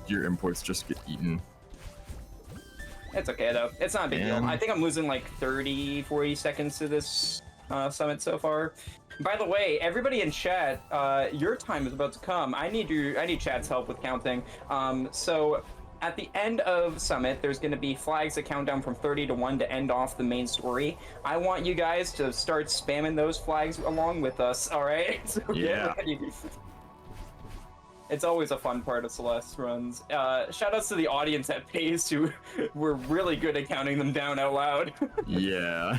your imports just get eaten. It's okay though. It's not a big deal. And- I think I'm losing like 30, 40 seconds to this summit so far. By the way, everybody in chat, your time is about to come. I need chat's help with counting. So at the end of Summit, there's going to be flags that count down from 30 to 1 to end off the main story. I want you guys to start spamming those flags along with us, alright? So Yeah. get ready. It's always a fun part of Celeste runs. Shout outs to the audience at Pace who were really good at counting them down out loud. Yeah.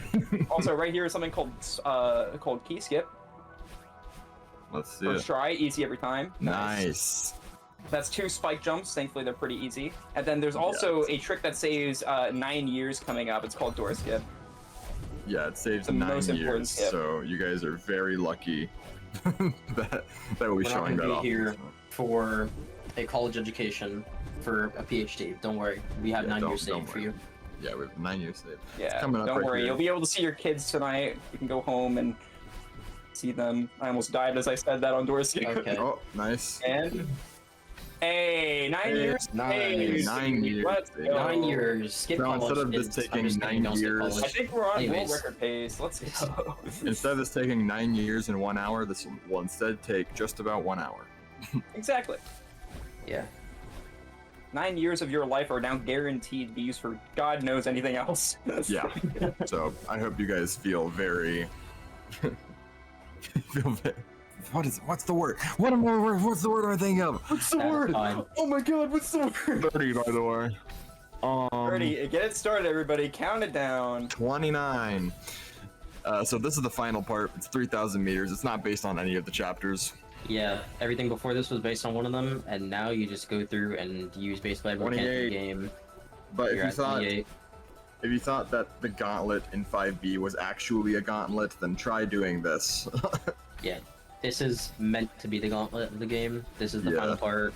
Also, right here is something called key skip. Let's see First it. try, easy every time. Nice. That's 2 spike jumps. Thankfully, they're pretty easy. And then there's also a trick that saves 9 years coming up. It's called door skip. Yeah, it saves The 9 most important years, skip. so you guys are very lucky that we'll be We're not showing going to that off. be here for a college education for a PhD. Don't worry, we have Yeah, 9 don't- years don't saved for worry. you. Yeah, we have 9 years saved. Yeah, It's coming up don't right worry. here. You'll be able to see your kids tonight. You can go home and see them. I almost died as I said that on door skip. Okay. Oh, nice. And hey, 9 Hey, years. nice. Hey, 9 years. Let's Hey, go. 9 years. Skip So college. instead of this kids. I'm taking just kidding, 9 don't skip years- I college. think we're on world Anyways. record pace. Let's go. Instead of this taking 9 years and 1 hour, this will instead take just about 1 hour. Exactly. Yeah. 9 years of your life are now guaranteed to be used for God knows anything else. Yeah. So I hope you guys feel very. What's the word? What's the word I think of? What's the That's word? fine. Oh my God! What's the word? 30, by the way. 30. Get it started, everybody. Count it down. 29. So this is the final part. It's 3,000 meters. It's not based on any of the chapters. Yeah, everything before this was based on one of them, and now you just go through and use basically every mechanic in 28. the game. But You're at 28. if you thought that the gauntlet in 5B was actually a gauntlet, then try doing this. Yeah, this is meant to be the gauntlet of the game. This is the Yeah. final part,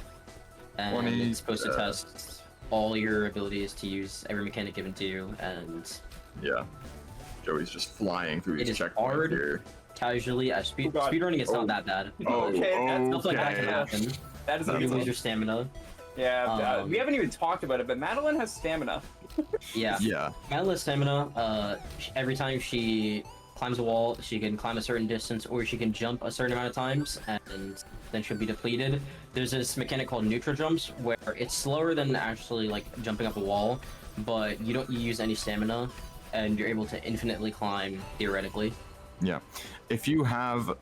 and 20, it's supposed to test all your abilities to use every mechanic given to you, and Yeah. Joey's just flying through It each is checkpoint hard. here. casually. Oh, God. Speedrunning, it's Oh. not that bad. Oh, Okay, that's Stuff like that can okay. happen. That is You amazing. lose your stamina. Yeah, Um, we haven't even talked about it, but Madeline has stamina. Yeah. Yeah. Madeline's stamina, every time she climbs a wall, she can climb a certain distance, or she can jump a certain amount of times, and then she'll be depleted. There's this mechanic called neutral jumps, where it's slower than actually like jumping up a wall, but you don't use any stamina, and you're able to infinitely climb theoretically. Yeah. If you have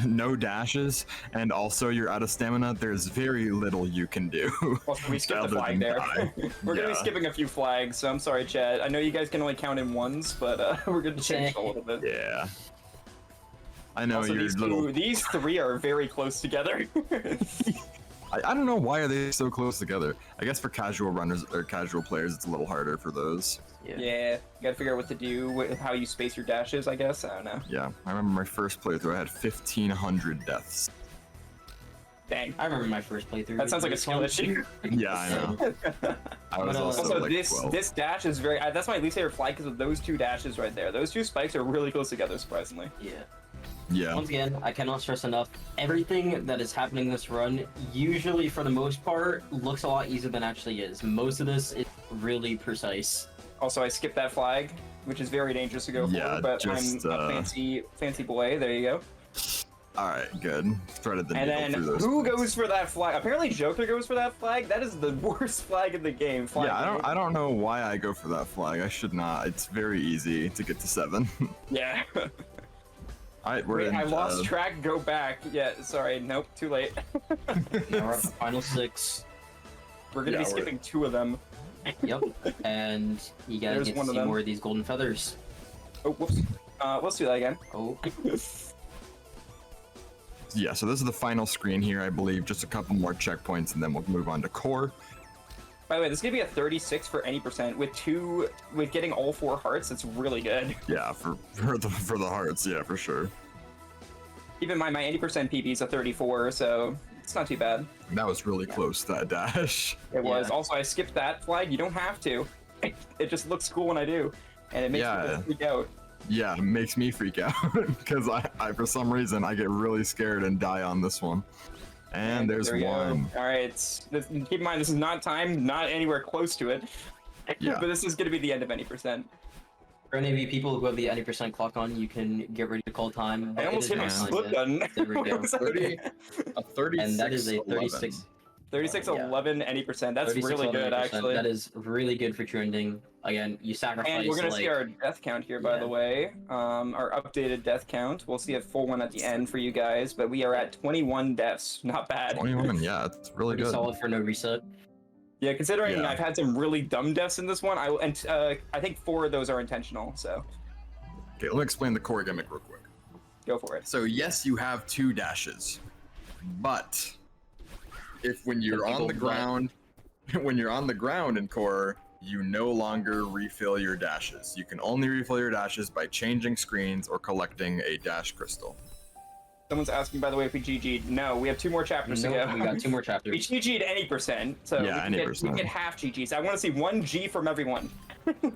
no dashes and also you're out of stamina, there's very little you can do. Also, we skipped the other flag than there. die. We're gonna be Yeah. skipping a few flags, so I'm sorry, Chad. I know you guys can only count in ones, but we're gonna change a little bit. Yeah. I know Also, you're little. these 3 are very close together. I don't know why are they so close together. I guess for casual runners or casual players, it's a little harder for those. Yeah, you gotta figure out what to do, how you space your dashes, I guess. I don't know. Yeah. I remember my first playthrough, I had 1,500 deaths. Dang. I remember my first playthrough. That sounds like a This skill one- issue. Yeah, I know. I was But, also, Also, like this 12. this dash is very. That's my least favorite flag because of those 2 dashes right there. Those 2 spikes are really close together, surprisingly. Yeah. Yeah. Once again, I cannot stress enough, everything that is happening this run, usually for the most part, looks a lot easier than actually is. Most of this is really precise. Also, I skipped that flag, which is very dangerous to go Yeah, for, but just, I'm a fancy boy. There you go. All right, good. Threaded the And needle then through those. who points. goes for that flag? Apparently, Joker goes for that flag. That is the worst flag in the game. Flag Yeah, I don't know why I go for that flag. I should not. It's very easy to get to 7. Yeah. All right, we're Wait, in. I lost track. Go back. Yeah, sorry. Nope, too late. Now we're at the final 6. We're gonna Yeah, be skipping 2 of them. Yep. And you guys There's get one to of see them. more of these golden feathers. Oh, whoops. Let's do that again. Oh. Yeah, so this is the final screen here, I believe. Just a couple more checkpoints, and then we'll move on to core. By the way, this is gonna be a 36 for any percent with getting all 4 hearts. That's really good. Yeah, for the hearts, yeah, for sure. Keep in mind, my 80% PB is a 34, so it's not too bad. That was really close, that dash. It was. Yeah. Also, I skipped that flag. You don't have to. It just looks cool when I do, and it makes me freak out. Yeah, it makes me freak out because I for some reason I get really scared and die on this one. And there's there we one. go. All right. Keep in mind, this is not timed, not anywhere close to it. Yeah. But this is going to be the end of any percent. For any of you people who have the 90% clock on, you can get ready to call time. I almost hit my split button. There we go. 30, a 36. And that is a 11. 36. 36, Yeah. 11, any percent. That's 36, really good, 11%. actually. That is really good for trending. Again, you sacrifice. And we're gonna like, see our death count here, by Yeah. the way. Our updated death count. We'll see a full one at the end for you guys, but we are at 21 deaths. Not bad. 21, yeah, it's really pretty good. solid for no reset. Yeah, considering Yeah. I've had some really dumb deaths in this one, I think 4 of those are intentional. So Okay, let me explain the core gimmick real quick. go for it. So yes, you have 2 dashes, but if when you're on the ground, when you're on the ground in core, you no longer refill your dashes. You can only refill your dashes by changing screens or collecting a dash crystal. Someone's asking, by the way, if we GG'd. No, we have 2 more chapters to No, go. we got 2 more We chapters. GG'd any percent, so Yeah, we can any get, percent. we get half GGs. I want to see 1 G from everyone.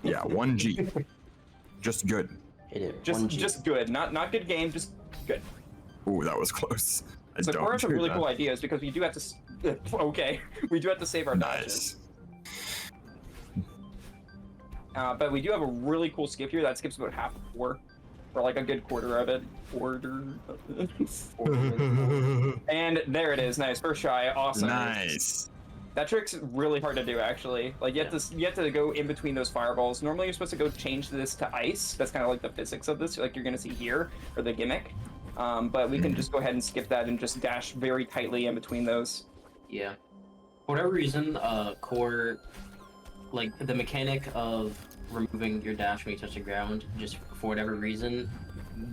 Yeah, 1 G. Just good. It is. Just 1G. just good, not good game, just good. Ooh, that was close. I So don't core has some do really that. cool ideas because we do have to. Okay, we do have to save our dashes. Nice. But we do have a really cool skip here that skips about half of 4, or like a good quarter of it. And there it is. Nice, first try. Awesome. Nice. That trick's really hard to do, actually. Like you have to go in between those fireballs. Normally, you're supposed to go change this to ice. That's kind of like the physics of this, like you're gonna see here, or the gimmick. But we can just go ahead and skip that and just dash very tightly in between those. Yeah. For whatever reason, core, like the mechanic of removing your dash when you touch the ground, just for whatever reason,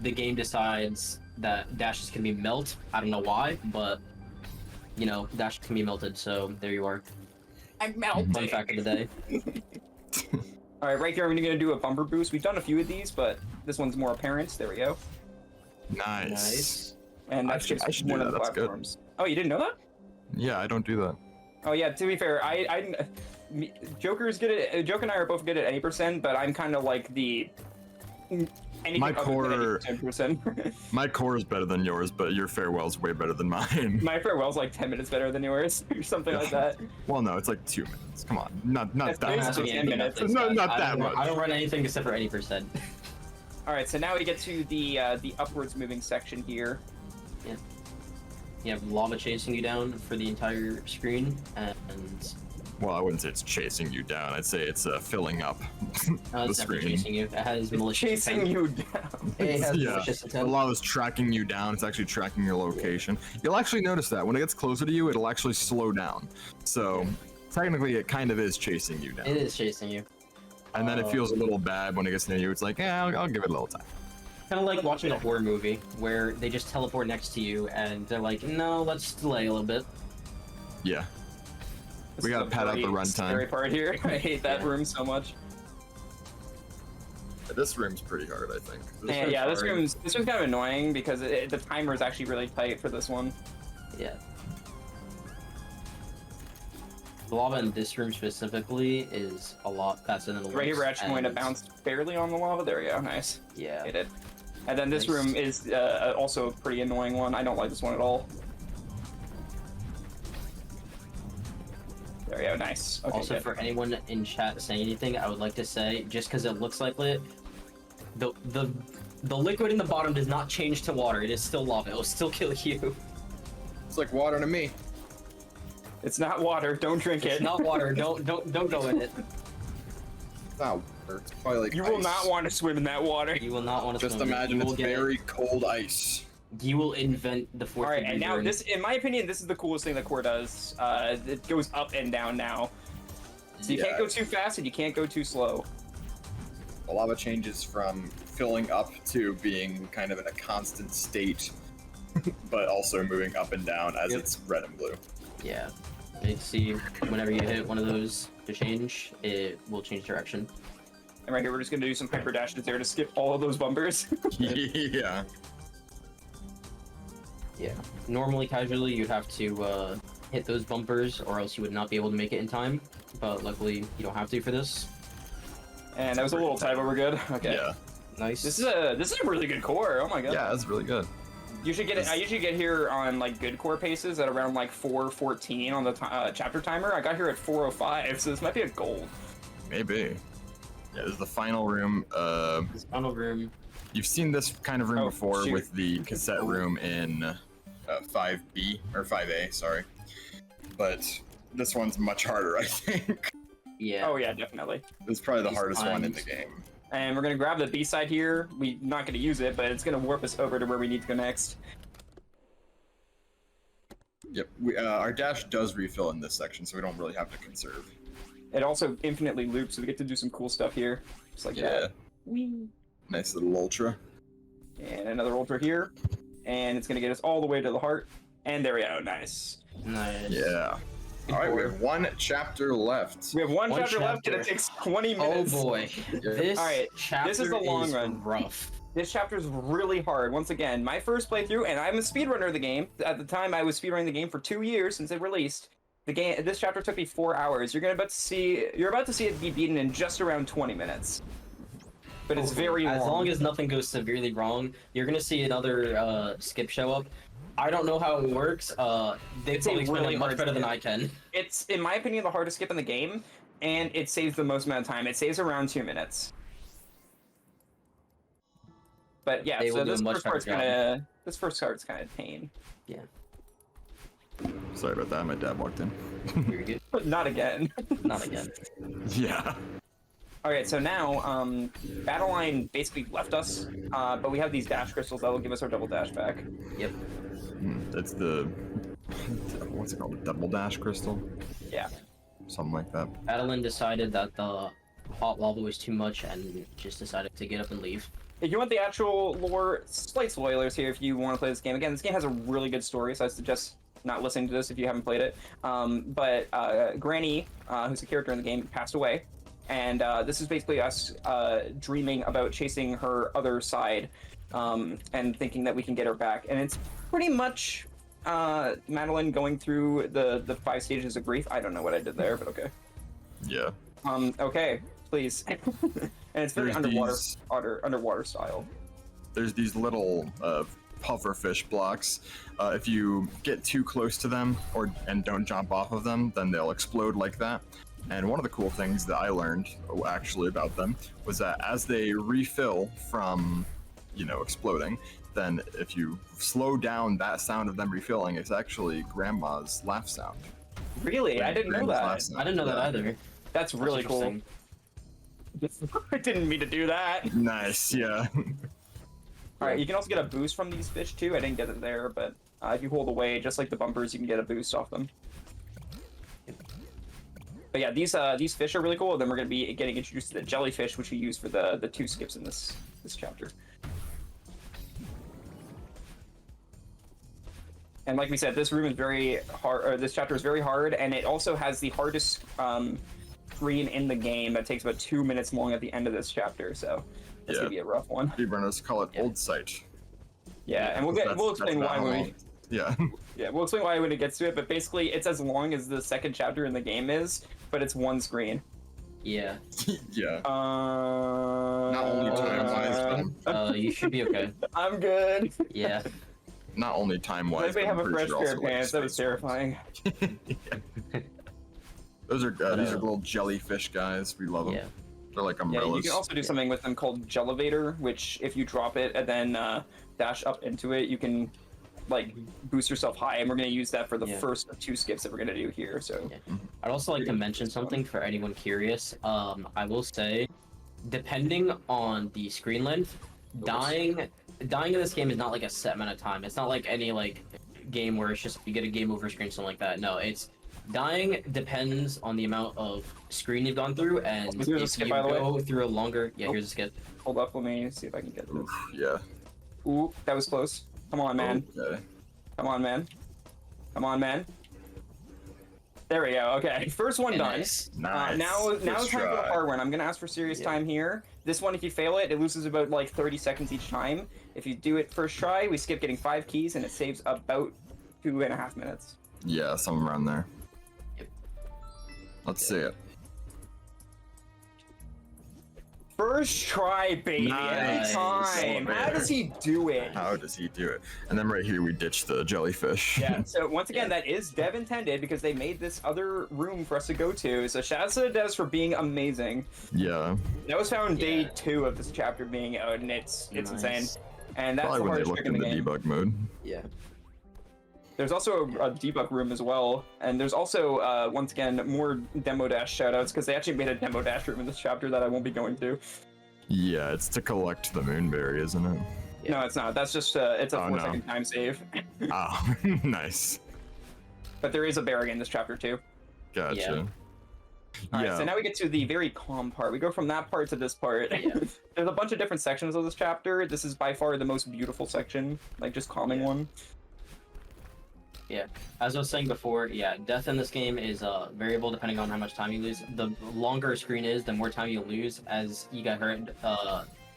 the game decides that dashes can be melt. I don't know why, but you know, dashes can be melted. So there you are. I'm melting. Fun fact of the day. All right, right here, I'm gonna do a bumper boost. We've done a few of these, but this one's more apparent. There we go. Nice. Nice. And I that's should- just I should one do of the that, that's good. platforms. Oh, you didn't know that? Yeah, I don't do that. Oh yeah. To be fair, Joker's good at. Joker and I are both good at any percent, but I'm kind of like the. Anything My other than core- 80%. My core is better than yours, but your farewell's way better than mine. My farewell's like 10 minutes better than yours, or something like that. Well, no, it's like 2 minutes. Come on, not That's that basically much. Doesn't 10 mean minutes. nothing, No, Scott. not I that don't- much. I don't run anything except for 80%. All right, so now we get to the upwards moving section here. You have lava chasing you down for the entire screen, and Well, I wouldn't say it's chasing you down. I'd say it's filling up the it's never screen. chasing you. It has malicious Chasing intent. you down. It has Yeah, malicious the intent. lava's tracking you down. It's actually tracking your location. You'll actually notice that when it gets closer to you, it'll actually slow down. So technically, it kind of is chasing you down. It is chasing you. And then it feels a little bad when it gets near you. It's like, yeah, I'll give it a little time. Kind of like watching a horror movie where they just teleport next to you and they're like, no, let's delay a little bit. Yeah. This We is gotta a pad out the very runtime. Scary part here. I hate that Yeah. room so much. This room's pretty hard, I think. And yeah, this room's kind of annoying because the timer is actually really tight for this one. Yeah. The lava in this room specifically is a lot faster than the Right here, we're ones, actually going to and- bounce barely on the lava. There we go. Nice. Yeah. Hit it. And then this Nice. room is also a pretty annoying one. I don't like this one at all. There we go. Nice. Okay, Also, good. for anyone in chat saying anything, I would like to say, just because it looks like it, the liquid in the bottom does not change to water. It is still lava. It will still kill you. It's like water to me. It's not water. Don't drink It's it. not water. Don't go in it. It's not water. It's probably like You will not want to swim in that water. You will not want to Just swim. imagine you it's will get very cold ice. You will invent the fourth. All right, degree and now burn. this, in my opinion, this is the coolest thing that core does. It goes up and down now. So you can't go too fast and you can't go too slow. The lava changes from filling up to being kind of in a constant state but also moving up and down as Yep. it's red and blue. Yeah. And you can see whenever you hit one of those to change, it will change direction. And right here, we're just gonna do some hyper dashes there to skip all of those bumpers. Yeah. Yeah. Normally, casually, you'd have to hit those bumpers, or else you would not be able to make it in time. But luckily, you don't have to for this. And that was a little tight, but we're good. Okay. Yeah. Nice. This is a really good core. Oh my god. Yeah, that's really good. You should get it. I usually get here on like good core paces at around like 4:14 on the chapter timer. I got here at 4:05, so this might be a gold. Maybe. Yeah, this is the final room. This final room. You've seen this kind of room Oh, before shoot. with the cassette room in 5B or 5A, sorry. But this one's much harder, I think. Yeah. Oh yeah, definitely. It's probably the These hardest one in the times. game. And we're gonna grab the B side here. We're not gonna use it, but it's gonna warp us over to where we need to go next. Yep, our dash does refill in this section, so we don't really have to conserve. It also infinitely loops, so we get to do some cool stuff here, just like Yeah, that. Whee! nice little ultra. And another ultra here, and it's gonna get us all the way to the heart. And there we go. Nice. Nice. Yeah. All right, we have one chapter left. We have one One chapter left, and it chapter. takes 20 Oh minutes. boy. This All right, chapter this is the long is run. rough. This chapter is really hard. Once again, my first playthrough, and I'm a speedrunner of the game. At the time, I was speedrunning the game for 2 years since it released. This chapter took me 4 hours. You're about to see it be beaten in just around 20 minutes. But it's very long. As long as nothing goes severely wrong, you're gonna see another skip show up. I don't know how it works. They It's a probably explain really it much hard better than skip. I can. It's, in my opinion, the hardest skip in the game, and it saves the most amount of time. It saves around 2 minutes. But yeah, They so will do a this much first better part's job. kind of pain. Yeah. Sorry about that, my dad walked in. Very good. But not again. Not again. Yeah. Alright, so now, Battle Line basically left us, but we have these dash crystals that will give us our double dash back. Yep. That's the, what's it called, the double dash crystal? Yeah. Something like that. Adeline decided that the hot lava was too much and just decided to get up and leave. If you want the actual lore, slight spoilers here if you want to play this game. Again, this game has a really good story, so I suggest not listening to this if you haven't played it. But Granny, who's a character in the game, passed away. And this is basically us dreaming about chasing her other side and thinking that we can get her back. And it's pretty much Madeline going through the 5 stages of grief. I don't know what I did there, but okay. Yeah. Okay, please. And it's very There's underwater style. There's these little pufferfish blocks. If you get too close to them and don't jump off of them, then they'll explode like that. And one of the cool things that I learned actually about them was that as they refill from, exploding, then if you slow down that sound of them refilling, it's actually Grandma's laugh sound. Really? I didn't know Grandma's that. laugh sound. I didn't know that Yeah. either. That's really cool. interesting. I didn't mean to do that. Nice, yeah. Alright, you can also get a boost from these fish too. I didn't get it there, but if you hold away, just like the bumpers, you can get a boost off them. But yeah, these fish are really cool. Then we're going to be getting introduced to the jellyfish, which we use for the 2 skips in this chapter. And like we said, this room is very hard. Or this chapter is very hard, and it also has the hardest screen in the game that takes about 2 minutes long at the end of this chapter. So it's Yeah. gonna be a rough one. Speedrunners call it Yeah. Old Sight. Yeah, and we'll explain not why how when long- Yeah. we'll explain why when it gets to it. But basically, it's as long as the second chapter in the game is, but it's one screen. Yeah. Yeah. Not only time-wise, You should be okay. I'm good. Yeah. Not only time-wise, Does anybody but have I'm a pretty fresh sure pair also, of like, pants? That was space-wise. terrifying. Those are these are little jellyfish guys. We love them. Yeah. They're like Yeah, umbrellas. you can also do something with them called Jellevator, which if you drop it and then dash up into it, you can like boost yourself high, and we're gonna use that for the Yeah. first of 2 skips that we're gonna do here. So Yeah. I'd also like to mention something for anyone curious. I will say, depending on the screen length, dying in this game is not like a set amount of time. It's not like any game where it's just you get a game over screen, something like that. No, it's dying depends on the amount of screen you've gone through, and Here's a if skip, you by the way. go through a longer, Oh. here's a skip. hold up, let me see if I can get this. Yeah. Ooh, that was close. Come on, man. Okay. Come on, man. Come on, man. There we go. Okay, first one done. Nice. Nice. Now First it's time for the try. hard one. I'm gonna ask for serious time here. This one, if you fail it, it loses about like 30 seconds each time. If you do it first try, we skip getting 5 keys, and it saves about 2.5 minutes. Yeah, somewhere around there. Yep. Let's see it. First try, baby. Nice. Every time. How does he do it? How does he do it? And then right here we ditch the jellyfish. Yeah, so once again, that is dev intended because they made this other room for us to go to. So shout out to the devs for being amazing. Yeah. That was found day Yeah. 2 of this chapter being out, and it's Nice. insane. And that's Probably the when they hardest looked trick in in the the game. debug mode. Yeah. There's also a debug room as well, and there's also, once again, more Demo Dash shoutouts, because they actually made a Demo Dash room in this chapter that I won't be going to. Yeah, it's to collect the moonberry, isn't it? No, it's not. That's just, it's a Oh, 4-second no. time save. Oh, nice. But there is a berry in this chapter, too. Gotcha. Yeah. Alright, so now we get to the very calm part. We go from that part to this part. Yeah. There's a bunch of different sections of this chapter. This is by far the most beautiful section, like just calming one. Yeah, as I was saying before, yeah, death in this game is variable depending on how much time you lose. The longer a screen is, the more time you lose. As you got heard,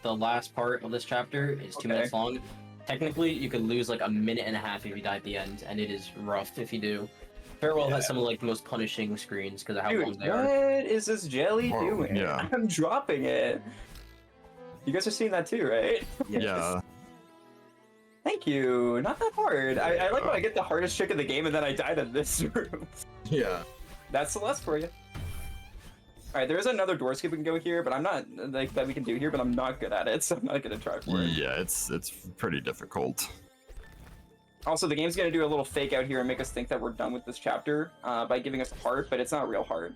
the last part of this chapter is 2 minutes long. Technically, you could lose like 1.5 minutes if you die at the end, and it is rough if you do. Farewell has some of like the most punishing screens because of how long Dude, they what are. is this jelly Whoa, doing? yeah. I'm dropping it. You guys are seeing that too, right? Yeah. Thank you. Not that hard. I like when I get the hardest trick in the game and then I died in this room. Yeah. That's Celeste for you. Alright, there is another door skip we can go here, but I'm not, like, that we can do here, but I'm not good at it, so I'm not gonna try for it. Yeah, it's pretty difficult. Also, the game's gonna do a little fake out here and make us think that we're done with this chapter by giving us a heart, but it's not real hard.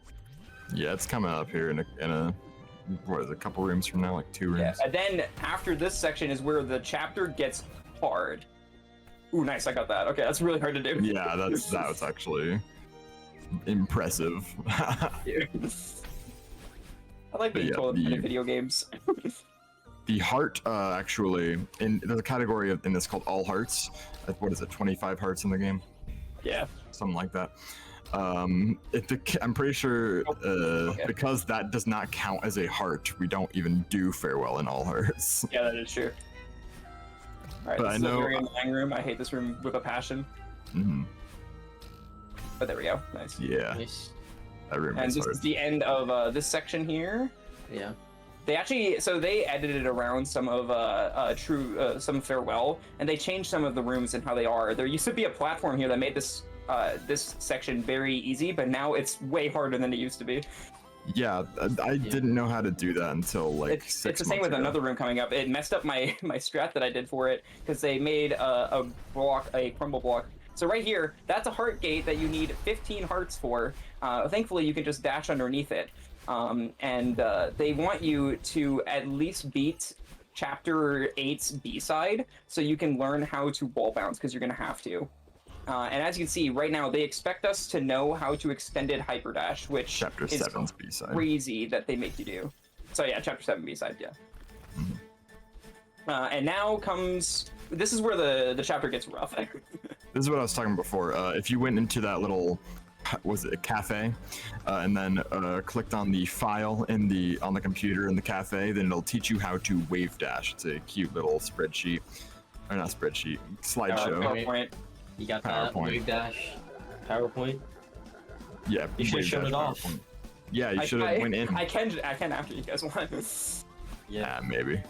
Yeah, it's coming up here in a what is it, a couple rooms from now, like 2 rooms. Yeah, and then after this section is where the chapter gets hard. Ooh, nice, I got that. Okay, that's really hard to do. Yeah, that was actually impressive. I like being Yeah, told to play video games. The heart, actually, there's a category in this called all hearts. What is it, 25 hearts in the game? Yeah. Something like that. I'm pretty sure Okay. because that does not count as a heart, we don't even do farewell in all hearts. Yeah, that is true. Alright, But this I is know- a very annoying room. I hate this room with a passion. Hmm. But there we go. Nice. Yeah, Nice. that room And is this hard. is the end of this section here. Yeah. They actually, so they edited around some of some farewell, and they changed some of the rooms and how they are. There used to be a platform here that made this this section very easy, but now it's way harder than it used to be. Yeah, I didn't know how to do that until like It's 6 the same months with ago. another room coming up. It messed up my strat that I did for it because they made a crumble block. So right here, that's a heart gate that you need 15 hearts for. Thankfully, you can just dash underneath it. They want you to at least beat Chapter 8's B-side so you can learn how to wall bounce because you're going to have to. And as you can see, right now, they expect us to know how to extended hyperdash, which Chapter is 7's B-side. crazy that they make you do. So yeah, Chapter 7 B-side, yeah. And now comes... This is where the chapter gets rough. This is what I was talking before. If you went into that little, was it a cafe, and then clicked on the file on the computer in the cafe, then it'll teach you how to wave dash. It's a cute little spreadsheet, or not spreadsheet, slideshow. PowerPoint. You got that PowerPoint. wave dash PowerPoint. Yeah, You should've wave shown dash it off. PowerPoint. Yeah, you should have went in. I can after you guys want. Yeah, maybe.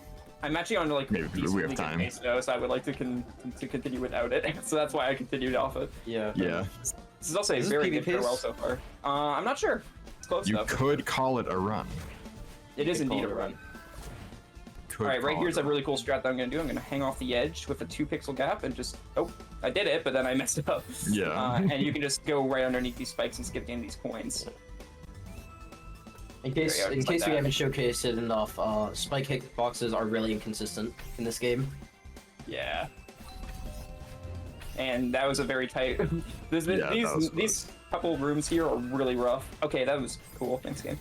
I'm actually on like Maybe we have decently good time. pace though, so I would like to continue without it. So that's why I continued off it. Yeah. Yeah, This is also a Is this very good PvPs? farewell so far. I'm not sure. It's close you though. could call it a run. It is could call indeed a it a run. run. Could Alright, right call here's it a really cool strat that I'm gonna do. I'm gonna hang off the edge with a 2 pixel gap and just I did it, but then I messed it up. Yeah. And you can just go right underneath these spikes and skip getting these coins. In case There you go, in just like case we that. haven't showcased it enough, spike hitboxes are really inconsistent in this game. Yeah. And that was a very tight. that was These couple rooms here are really rough. Okay, that was cool. Thanks, game.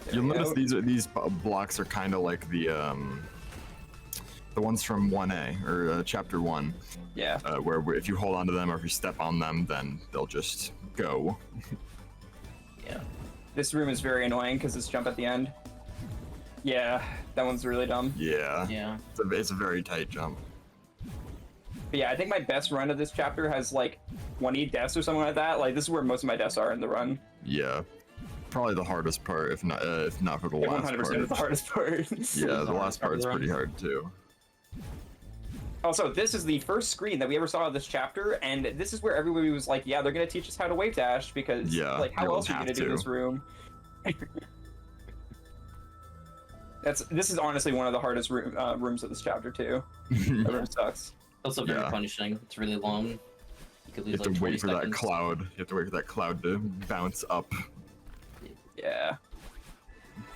There You'll we notice go. these blocks are kind of like the the ones from 1A or chapter 1. Yeah. Where if you hold onto them or if you step on them, then they'll just go. Yeah. This room is very annoying because it's jump at the end. Yeah, that one's really dumb. Yeah. Yeah. It's a very tight jump. But yeah, I think my best run of this chapter has like 20 deaths or something like that. Like this is where most of my deaths are in the run. Yeah. Probably the hardest part, if not for the last 100% part. is the hardest part. Yeah, the last part's pretty hard too. Also, this is the first screen that we ever saw of this chapter, and this is where everybody was like, yeah, they're gonna teach us how to wave dash, because like how you'll else are you have gonna do to. this room? This is honestly one of the hardest rooms of this chapter too. That room sucks. Also very Yeah. punishing. It's really long. You could You lose have to like 20 wait for seconds. that cloud. You have to wait for that cloud to bounce up. Yeah.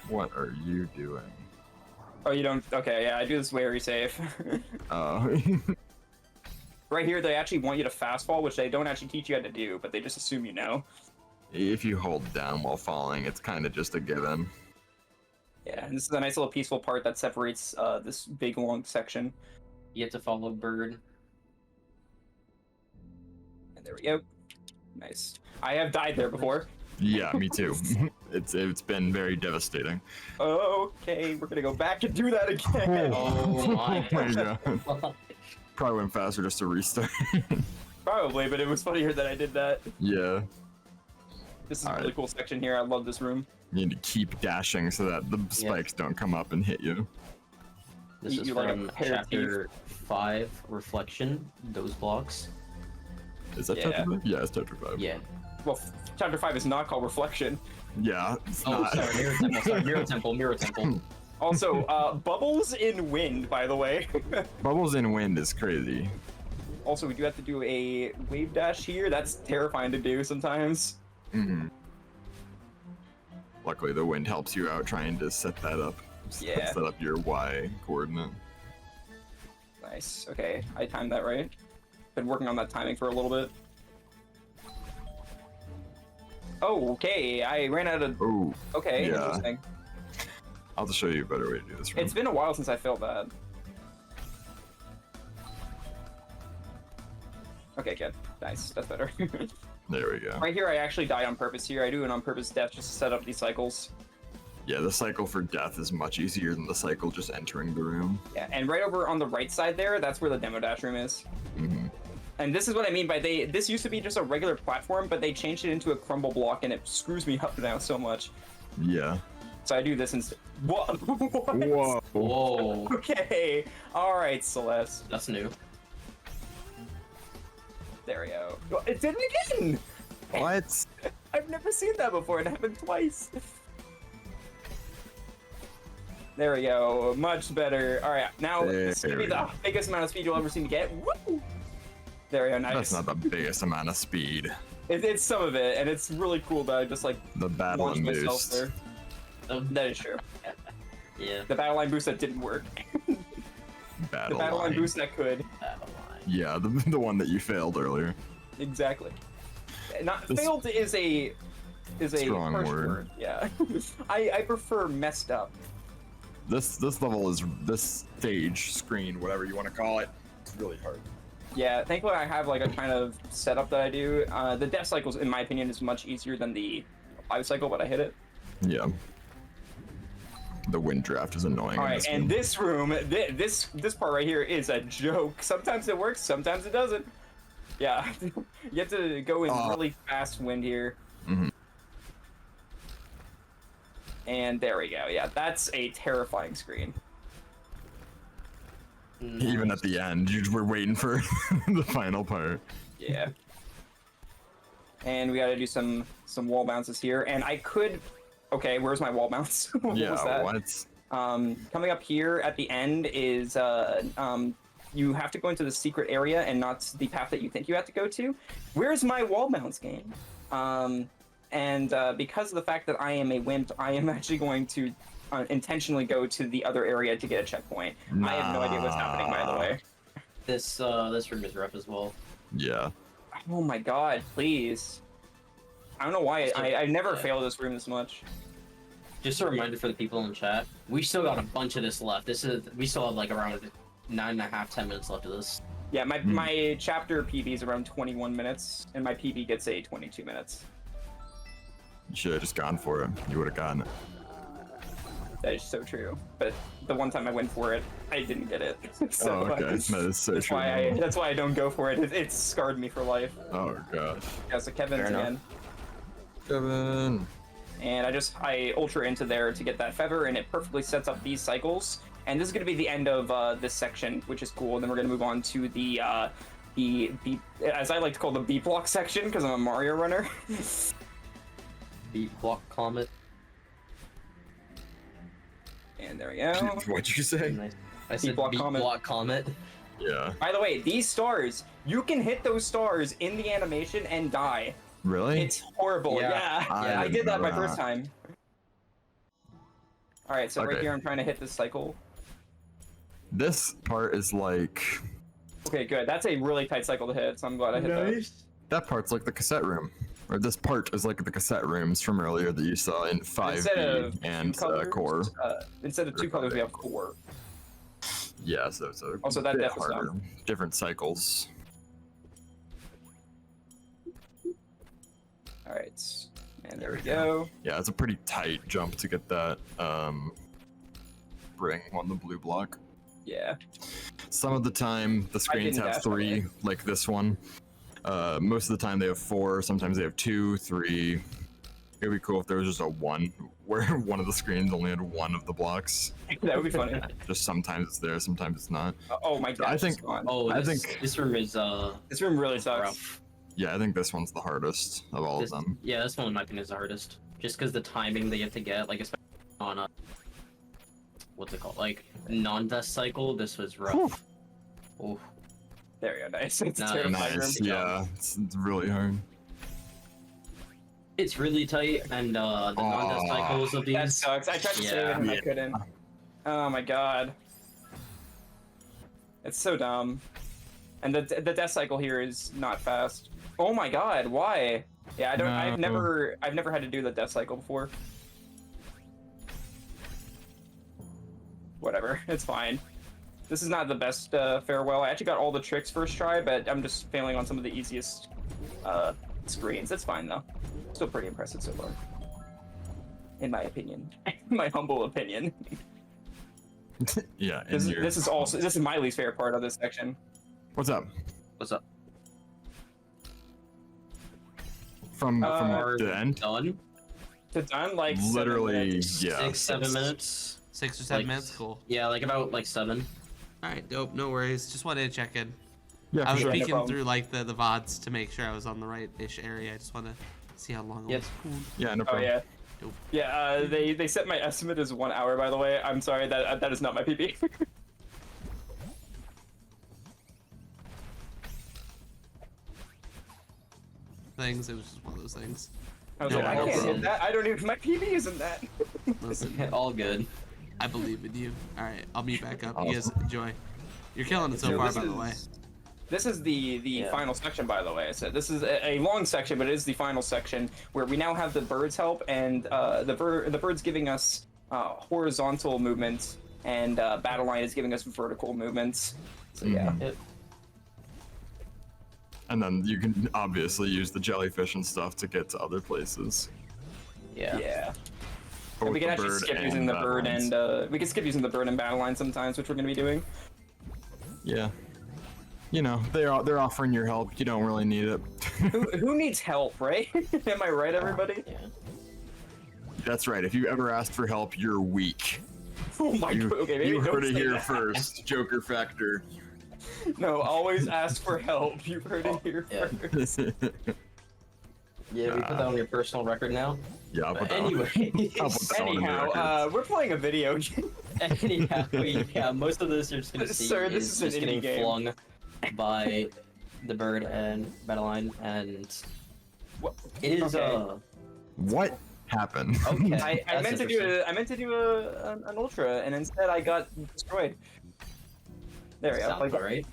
What are you doing? Oh, you don't? Okay, yeah, I do this very safe. Oh. Right here, they actually want you to fast fall, which they don't actually teach you how to do, but they just assume you know. If you hold down while falling, it's kind of just a given. Yeah, and this is a nice little peaceful part that separates this big long section. You have to follow bird. And there we go. Nice. I have died there before. Yeah, me too. It's been very devastating. Okay, we're gonna go back and do that again. Oh my There you god. go. Probably went faster just to restart. Probably, but it was funnier that I did that. Yeah. This is a All really right. cool section here. I love this room. You need to keep dashing so that the spikes don't come up and hit you. This is You like a from pair of chapter 5, Reflection, those blocks. Is that Yeah. chapter 5? Yeah, it's chapter 5. Yeah. Well, chapter 5 is not called Reflection. Yeah, it's Oh, not. sorry, Mirror Temple, sorry, Mirror Temple, Mirror Temple. Also, bubbles in wind, by the way. Bubbles in wind is crazy. Also, we do have to do a wave dash here. That's terrifying to do sometimes. hmm Luckily, the wind helps you out trying to set that up. Yeah. Set up your Y coordinate. Nice. Okay, I timed that right. Been working on that timing for a little bit. Oh, okay. I ran out of. Oh, Okay, Yeah. interesting. I'll just show you a better way to do this. It's been a while since I failed that. Okay, good. Nice. That's better. There we go. Right here, I actually die on purpose here. I do an on purpose death just to set up these cycles. Yeah, the cycle for death is much easier than the cycle just entering the room. Yeah, and right over on the right side there, that's where the demo dash room is. hmm And this is what I mean by this used to be just a regular platform, but they changed it into a crumble block, and it screws me up now so much. Yeah. So I do this instead. What? What? Whoa. Whoa, Okay. All right, Celeste. that's new. There we go. Oh, it did it again. What? I've never seen that before. It happened twice. There we go. Much better. All right. Now this is gonna be the biggest amount of speed you'll ever see me get. Woo! There we go. Nice. That's not the biggest amount of speed. It's some of it, and it's really cool that I just like The battle launched and myself boost. there. That is true. Yeah, The battle line boost that didn't work. The Battle, battle line line. boost that could. battle line. Yeah, the one that you failed earlier. Exactly. Not This- failed is a Strong harsh word. Yeah. I prefer messed up. This level is this stage, screen, whatever you want to call it. It's really hard. Yeah, thankfully I have like a kind of setup that I do. The death cycles, in my opinion, is much easier than the life cycle, but I hit it. Yeah. The wind draft is annoying. All in right, this and one. this room, this part right here is a joke. Sometimes it works, sometimes it doesn't. Yeah, you have to go in really fast wind here. Mhm. And there we go. Yeah, that's a terrifying screen. Even at the end, you were waiting for the final part. Yeah. And we got to do some wall bounces here. And I could. Okay, where's my wall bounce? What Yeah, was that? what? Coming up here at the end is you have to go into the secret area and not the path that you think you have to go to. Where's my wall bounce game? And because of the fact that I am a wimp, I am actually going to intentionally go to the other area to get a checkpoint. I have no idea what's happening, by the way. This room is rough as well. Yeah. Oh my god, please. I don't know why. I never Yeah. failed this room this much. Just a reminder for the people in chat, we still got a bunch of this left. We still have like around 9.5, 10 minutes left of this. Yeah, my chapter PB is around 21 minutes, and my PB gets a 22 minutes. You should have just gone for it. You would have gotten it. That is so true. But the one time I went for it, I didn't get it. So Oh, okay. That is so that's true. that's why I don't go for it. It's scarred me for life. Oh gosh. Yeah, so Kevin's Fair enough. again. Kevin. And I ultra into there to get that feather, and it perfectly sets up these cycles. And this is going to be the end of this section, which is cool. And then we're going to move on to the B, as I like to call the B block section, because I'm a Mario runner. Beat block comet. And there we go. What'd you say? Nice. I said block beat comet. block comet. Yeah. By the way, these stars, you can hit those stars in the animation and die. Really? It's horrible. Yeah. Yeah, I I did that my didn't know first that. time. All right, so right Okay. here I'm trying to hit this cycle. This part is like Okay, good. That's a really tight cycle to hit, so I'm glad I hit that. that part's like the cassette room, or this part is like the cassette rooms from earlier that you saw in 5B Instead of and two colors, core. Instead of two colors, we have core. Yeah, so it's a Also, that bit depth is harder. down. Different cycles. All right, and there we go. Yeah, it's a pretty tight jump to get that ring on the blue block. Yeah. Some of the time the screens didn't have dash 3, away. like this one. Most of the time they have 4, sometimes they have 2, 3. It'd be cool if there was just a 1, where one of the screens only had 1 of the blocks. That would be funny. Just sometimes it's there, sometimes it's not. Oh my god. I think- Oh, I this, think- this room is This room really sucks. rough. Yeah, I think this one's the hardest of all This, of them. yeah, this one in my opinion is the hardest. Just because the timing that you have to get, like especially on a what's it called, like non-death cycle, this was rough. Ooh. There we go. Nice. It's a Nice. terrifying Nice, room. yeah, it's really hard. It's really tight, and the non-death Aw. cycles of That these. sucks. I tried to save it and I Yeah. couldn't. Oh my god. It's so dumb. And the death cycle here is not fast. Oh my god, why? Yeah, I don't. I've No. never had to do the death cycle before. Whatever, it's fine. This is not the best farewell. I actually got all the tricks first try, but I'm just failing on some of the easiest screens. That's fine though. Still pretty impressive so far, in my opinion. My humble opinion. Yeah, This and is also this is my least favorite part of this section. what's up? What's up? From Are the end? done? To done like 7 Literally, minutes. yeah. 6-7 minutes. 6 or 7 Like- minutes, cool. Yeah, like about like 7. All right, dope. No worries. Just wanted to check in. Yeah, I for was sure. no peeking problem. through like the VODs to make sure I was on the right-ish area. I just want to see how long it Yep. was. Cool. Yeah, no Oh problem. yeah. Nope. Yeah, they set my estimate as 1 hour. By the way, I'm sorry that is not my PB. Things. It was just one of those things. I was No, like, I no can't hit problem. that. I don't even. My PB isn't that. Listen, All good. I believe in you. All right, I'll meet back up. Awesome. You guys enjoy. You're killing it so So far, this by the is- way. This is the Yeah. final section, by the way. So this is a long section, but it is the final section where we now have the birds help, and the bird's giving us horizontal movements, and battle line is giving us vertical movements. So yeah. Mhm. Yep. And then you can obviously use the jellyfish and stuff to get to other places. Yeah. Yeah. Both And we can the actually bird skip and using the that bird, ones. and we can skip using the bird and battle line sometimes, which we're going to be doing. Yeah. You know, they're offering your help. You don't really need it. Who needs help, right? Am I right, everybody? Yeah. That's right. If you ever asked for help, you're weak. Oh my You, god. Okay, maybe you don't heard it say here that. first. Joker Factor. No, always ask for help. You heard it here Yeah. first. Yeah, we put that on your personal record now. Yeah, I'll put But that on. anyway, I'll put that on the Anyhow, record. we're playing a video game. anyhow, yeah, most of this you're just gonna see Sir, this is is an just indie getting game. flung by the bird and Battleline, and What? it is Okay. What happened? Okay. I That's meant to do interesting. I meant to do an ultra, and instead I got destroyed. There we go. Sounds Like, alright.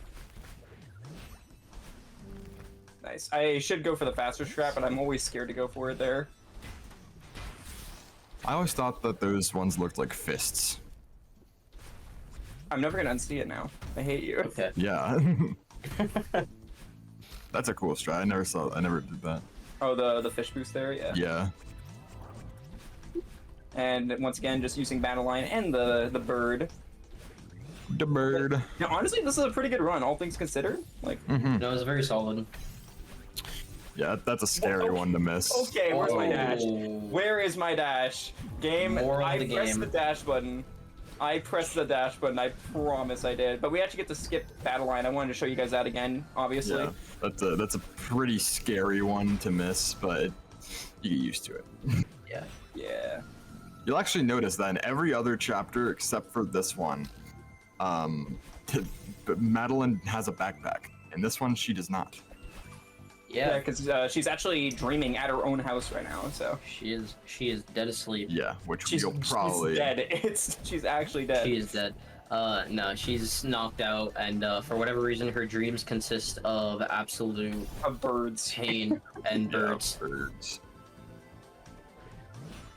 nice. I should go for the faster strat, but I'm always scared to go for it there. I always thought that those ones looked like fists. I'm never gonna unsee it now. I hate you. Okay. Yeah. That's a cool strat. I never did that. Oh, the fish boost there, yeah. Yeah. And once again, just using battle line and the bird. The bird. Now, honestly, this is a pretty good run, all things considered. Like, No, it's very solid. Yeah, that's a scary one to miss. okay, where's my dash? Oh. Where is my dash? Game. Moral of I the pressed game. the dash button. I pressed the dash button. I promise I did. But we actually get to skip battle line. I wanted to show you guys that again, obviously. Yeah, that's a pretty scary one to miss, but you get used to it. Yeah. Yeah. You'll actually notice that in every other chapter except for this one, but Madeline has a backpack. In this one, she does not. Yeah, Yeah. because she's actually dreaming at her own house right now. So She is dead asleep. Yeah, which she's you'll probably. she's dead. She's actually dead. She is dead. No, she's knocked out, and for whatever reason, her dreams consist of absolute Of birds. pain and Yeah, birds. birds.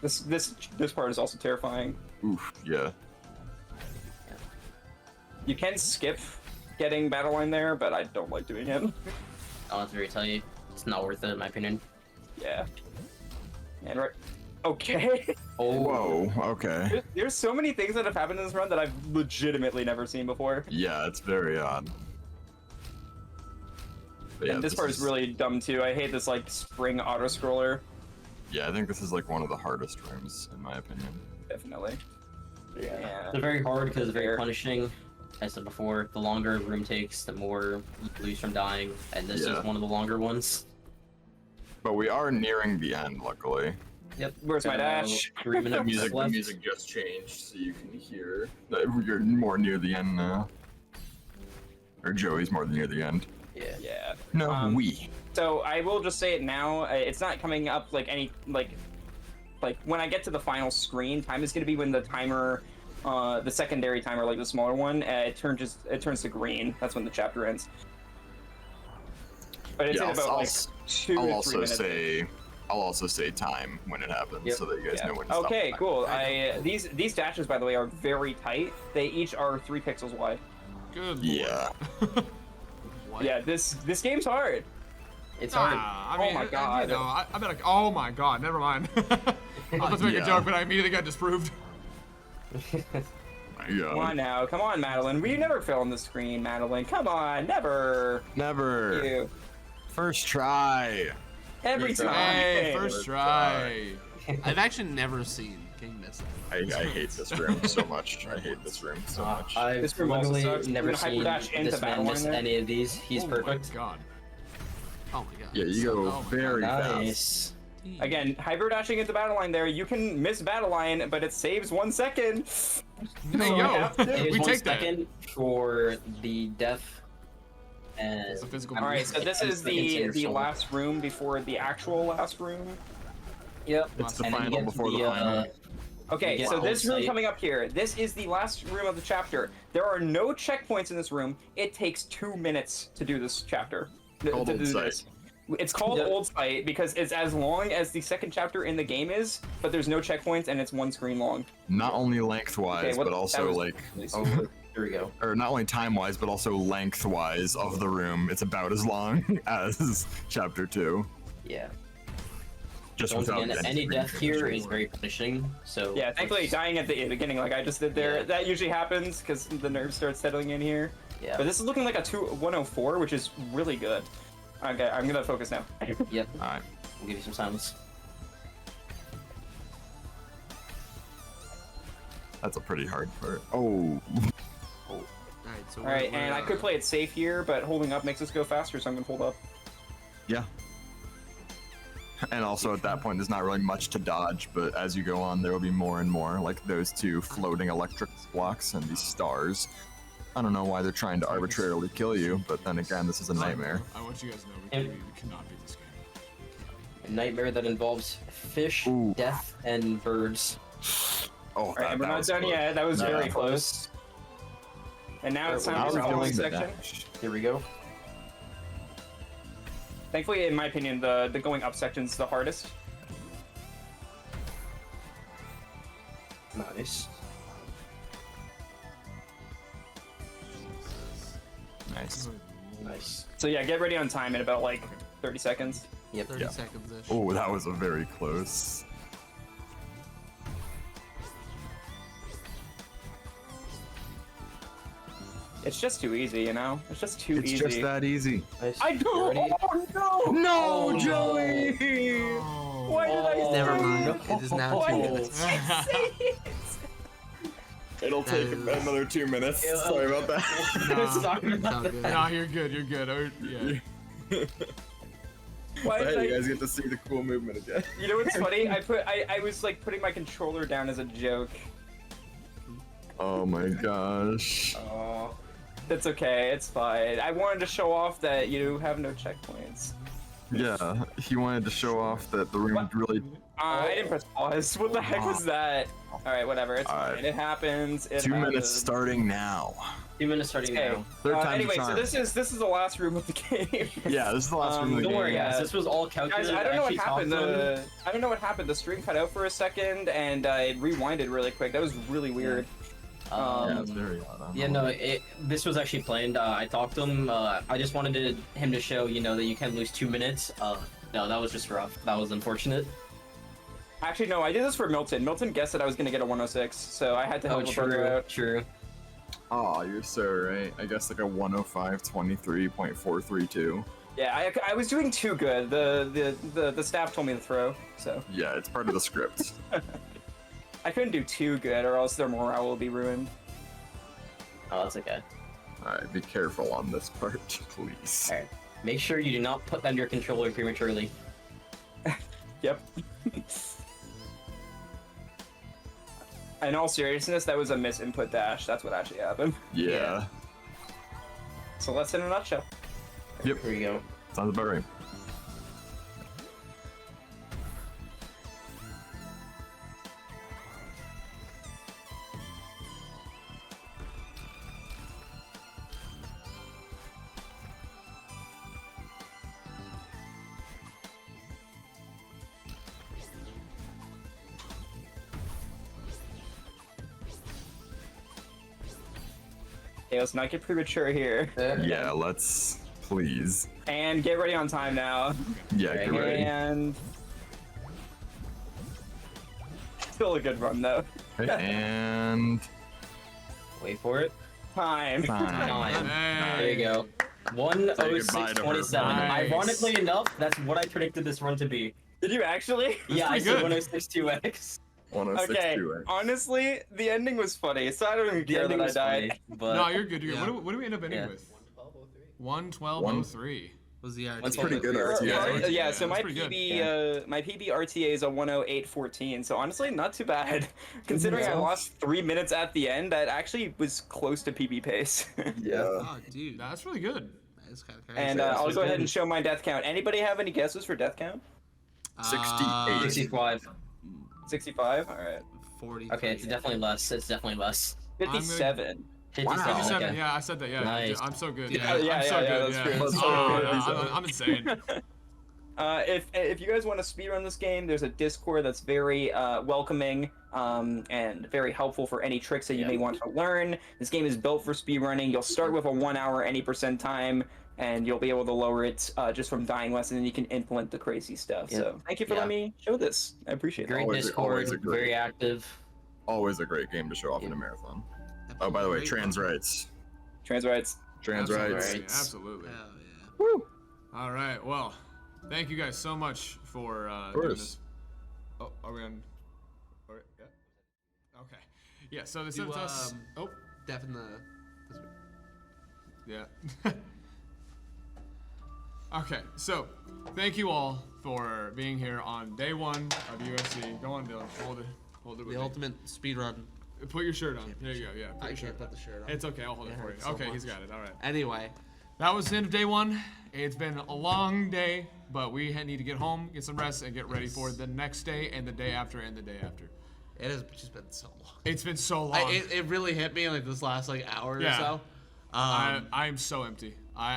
This part is also terrifying. Oof, yeah. You can skip getting battle line there, but I don't like doing it. I'll have to tell you, it's not worth it in my opinion. Yeah. And right. Okay. Oh, Whoa, okay. There's so many things that have happened in this run that I've legitimately never seen before. Yeah, it's very odd. But yeah, And this part is really dumb too. I hate this like spring auto scroller. Yeah, I think this is like one of the hardest rooms, in my opinion. Definitely. Yeah. They're very hard because they're Fair. very punishing. As I said before, the longer a room takes, the more you lose from dying, and this Yeah. is one of the longer ones. But we are nearing the end, luckily. Yep. Where's my dash? 3 minutes The left. music just changed, so you can hear that you're more near the end now. Or Joey's more near the end. Yeah. Yeah. No, we. So I will just say it now. It's not coming up like any like when I get to the final screen. Time is going to be when the timer, the secondary timer, like the smaller one, it turns to green. That's when the chapter ends. But it's Yeah, in about I'll like 2 I'll to 3 minutes. I'll also say time when it happens, Yep. so that you guys Yeah. know when to stop. Okay, the cool. timer. These dashes, by the way, are very tight. They each are 3 pixels wide. Good. Yeah. What? Yeah, this game's hard. It's hard. Ah, I Oh mean, my God. You know, I bet. Oh my god. Never mind. I was about to make Yeah. a joke, but I immediately got disproved. Yeah. Come on now, come on, Madeline. We never fill on the screen, Madeline. Come on, never. Never. You. First try. Every First time. try. Hey, first try. I've actually never seen King miss it. I hate this room so much. I hate this room so much. I've This room also literally sucks. never We're gonna seen hyperdash into this man battle miss line there. any of these. He's Oh perfect. my god. Oh my god. Yeah, you go Oh my very fast. Nice. Again, hyper dashing into battle line there. You can miss battle line, but it saves 1 second. There you You go. have to. Here's We 1 take that. second for the death. And It's a physical. All right, so this And is seconds in the your soul. last room before the actual last room. Yep. It's the And then you final get before to the final. Okay, You so get this the room site. coming up here, this is the last room of the chapter. There are no checkpoints in this room. It takes 2 minutes to do this chapter. Called to Old do Site. this. It's called Yep. Old Site because it's as long as the second chapter in the game is, but there's no checkpoints and it's 1 screen long. Not only lengthwise, Okay, what- but also that was- like, Oh, here we go. or not only time-wise, but also lengthwise of the room. It's about as long as chapter 2. Yeah. Just Once without again, any any screen death here capture. is very punishing. So Yeah, thankfully dying at the beginning like I just did there, Yeah. that usually happens because the nerves start settling in here. Yeah. But this is looking like a 104, which is really good. Okay, I'm gonna focus now. Yep. All right. We'll give you some silence. That's a pretty hard part. Oh, Alright, so Alright, and I could play it safe here, but holding up makes us go faster, so I'm gonna hold up. yeah. And also at that point, there's not really much to dodge, but as you go on, there will be more and more, like those 2 floating electric blocks and these stars. I don't know why they're trying to arbitrarily kill you, but then again, this is a nightmare. I want you guys to know And- we cannot beat this game. A nightmare that involves fish, Ooh. death, and birds. Oh, Alright, we're not was done close. yet. That was No. very close. And now it's Alright, time well, for the now we're following doing the section. dash. Here we go. Thankfully, in my opinion, the going up section's the hardest. Nice. Nice. Nice. So yeah, get ready on time in about like 30 seconds. Yep. 30 Yeah. seconds ish. Oh, that was a very close. It's just too easy, you know? It's just too It's easy. just that easy. Nice. I don't. Ready? Oh no! No, Oh, Joey! Oh. Why did I say Never it? mind. It is now Why 2 did I minutes. say it? It'll take is- another 2 minutes. Yeah, Sorry about that. Sorry It's all about good. that. No, you're good. You're good. Yeah. Why did Hey, you I? guys get to see the cool movement again. You know what's funny? I was like putting my controller down as a joke. Oh my gosh. Oh, that's okay. It's fine. I wanted to show off that you have no checkpoints. Yeah, he wanted to show off that the room really. I didn't press pause. What the heck was that? All right, whatever. It's Alright. fine. It happens. It 2 minutes happens. starting now. 2 minutes starting Okay. now. Third time's a Anyway, so charm. this is the last room of the game. Yeah, this is the last room of the Don't game. worry, guys. Yeah. This was all Guys, calculated. I don't know what actually happened. talked to them. I don't know what happened. The stream cut out for a second, and it rewinded really quick. That was really weird. Yeah, it's very odd. Yeah, no, this was actually planned. I talked to him. I just wanted him to show, that you can lose 2 minutes. No, that was just rough. That was unfortunate. Actually, no, I did this for Milton. Milton guessed that I was gonna get a 106, so I had to help Oh, him figure out. true. Oh, you're so right. I guess like a 105.23.432. Yeah, I was doing too good. The staff told me to throw, so Yeah, it's part of the script. I couldn't do too good, or else their morale will be ruined. Oh, that's okay. Alright, be careful on this part, please. Alright. Make sure you do not put down your controller prematurely. Yep. In all seriousness, that was a misinput dash. That's what actually happened. Yeah. So that's in a nutshell. Yep. Here you go. Sounds about right. Okay, let's not get premature here. Yeah, let's please. And get ready on time now. Yeah, get ready. And still a good run though. Okay, and Wait for it. Time. time. There you go. goodbye to her. 106.27. Nice. Ironically enough, that's what I predicted this run to be. Did you actually? Yeah, I pretty said good. 106.2x. 106 Okay. 2x. Honestly, the ending was funny, so I don't even The care ending that I was died. funny, but No, you're good. You're good. Yeah. What do we end up ending Yeah. with? 112.03. Was the That's pretty good, Or- RTA. yeah, so that's my pretty good. PB, my PB RTA is a 108.14. So honestly, not too bad. Considering I Yeah. lost 3 minutes at the end, that actually was close to PB pace. Yeah. Oh, dude. That's really good. That's kind of crazy. And that's I'll pretty go ahead good. and show my death count. Anybody have any guesses for death count? 68. 65. 65. All right. 40. Okay, it's definitely less. It's definitely less. 57. 57. Wow. 57. Okay. Yeah, I said that. Yeah, Nice. I'm so good. Yeah, yeah, I'm so yeah, good. that's Yeah. true. That's Oh, so good. yeah, I'm insane. If you guys want to speedrun this game, there's a Discord that's very welcoming and very helpful for any tricks that you may want to learn. This game is built for speedrunning. You'll start with a 1 hour any percent time, and you'll be able to lower it just from dying less, and then you can implement the crazy stuff. Yeah. So thank you for Yeah. letting me show this. I appreciate Great it. Always- Discord, always a great- very active. Always a great game to show off in a marathon. Oh, by the way, trans rights. Trans rights. Trans Absolutely. rights. Right. Absolutely. Hell yeah. Woo! All right. Well, thank you guys so much for doing course. this. Oh, are we on? All right, yeah. Okay. Yeah. So this Do, is us. Oh, Deaf in the. This way. yeah. Okay. So, thank you all for being here on day 1 of UFC. Go on, Dylan. Hold it. Hold it with The me. ultimate speedrun. Put your shirt on. There you go. Yeah. Put I your can't shirt put on. the shirt on. It's okay. I'll hold it It for you. hurts so Okay, he's much. got it. All right. Anyway, That was the end of day 1. It's been a long day, but we need to get home, get some rest, and get ready for the next day and the day after and the day after. it has just been so long. It's been so long. It really hit me like this last like hour Yeah. or so. I am so empty. I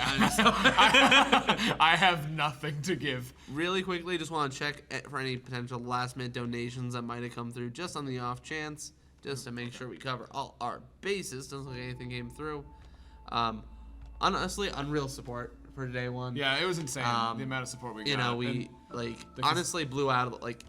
have nothing to give. Really quickly, just want to check for any potential last-minute donations that might have come through, just on the off chance, just to make sure we cover all our bases. Doesn't look like anything came through. honestly, unreal support for day one. Yeah, it was insane. The amount of support we got. You know, we And like because- honestly blew out of like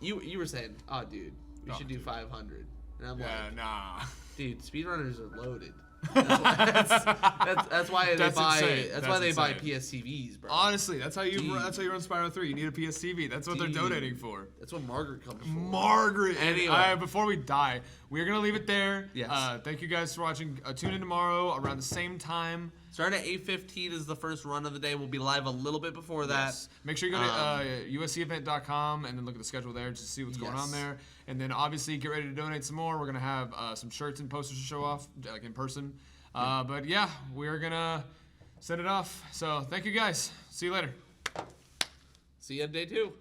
you were saying, oh dude, we should do 500, and I'm yeah, like, nah. dude, speedrunners are loaded. That's why they That's buy. insane. That's why they buy insane. PSTVs, bro. Honestly, that's how you Dude. run Spyro 3. You need a PSTV. That's what Dude. they're donating for. That's what Margaret comes for. Margaret. Anyway. Before we die, we're gonna leave it there. Yes. Thank you guys for watching. Tune in tomorrow around the same time. Starting at 8:15 is the first run of the day. We'll be live a little bit before that. Yes. Make sure you go to uscevent.com and then look at the schedule there just to see what's going on Yes. there. And then obviously get ready to donate some more. We're gonna have some shirts and posters to show off, like in person. But yeah, we're gonna set it off. So thank you guys. See you later. See you on day 2.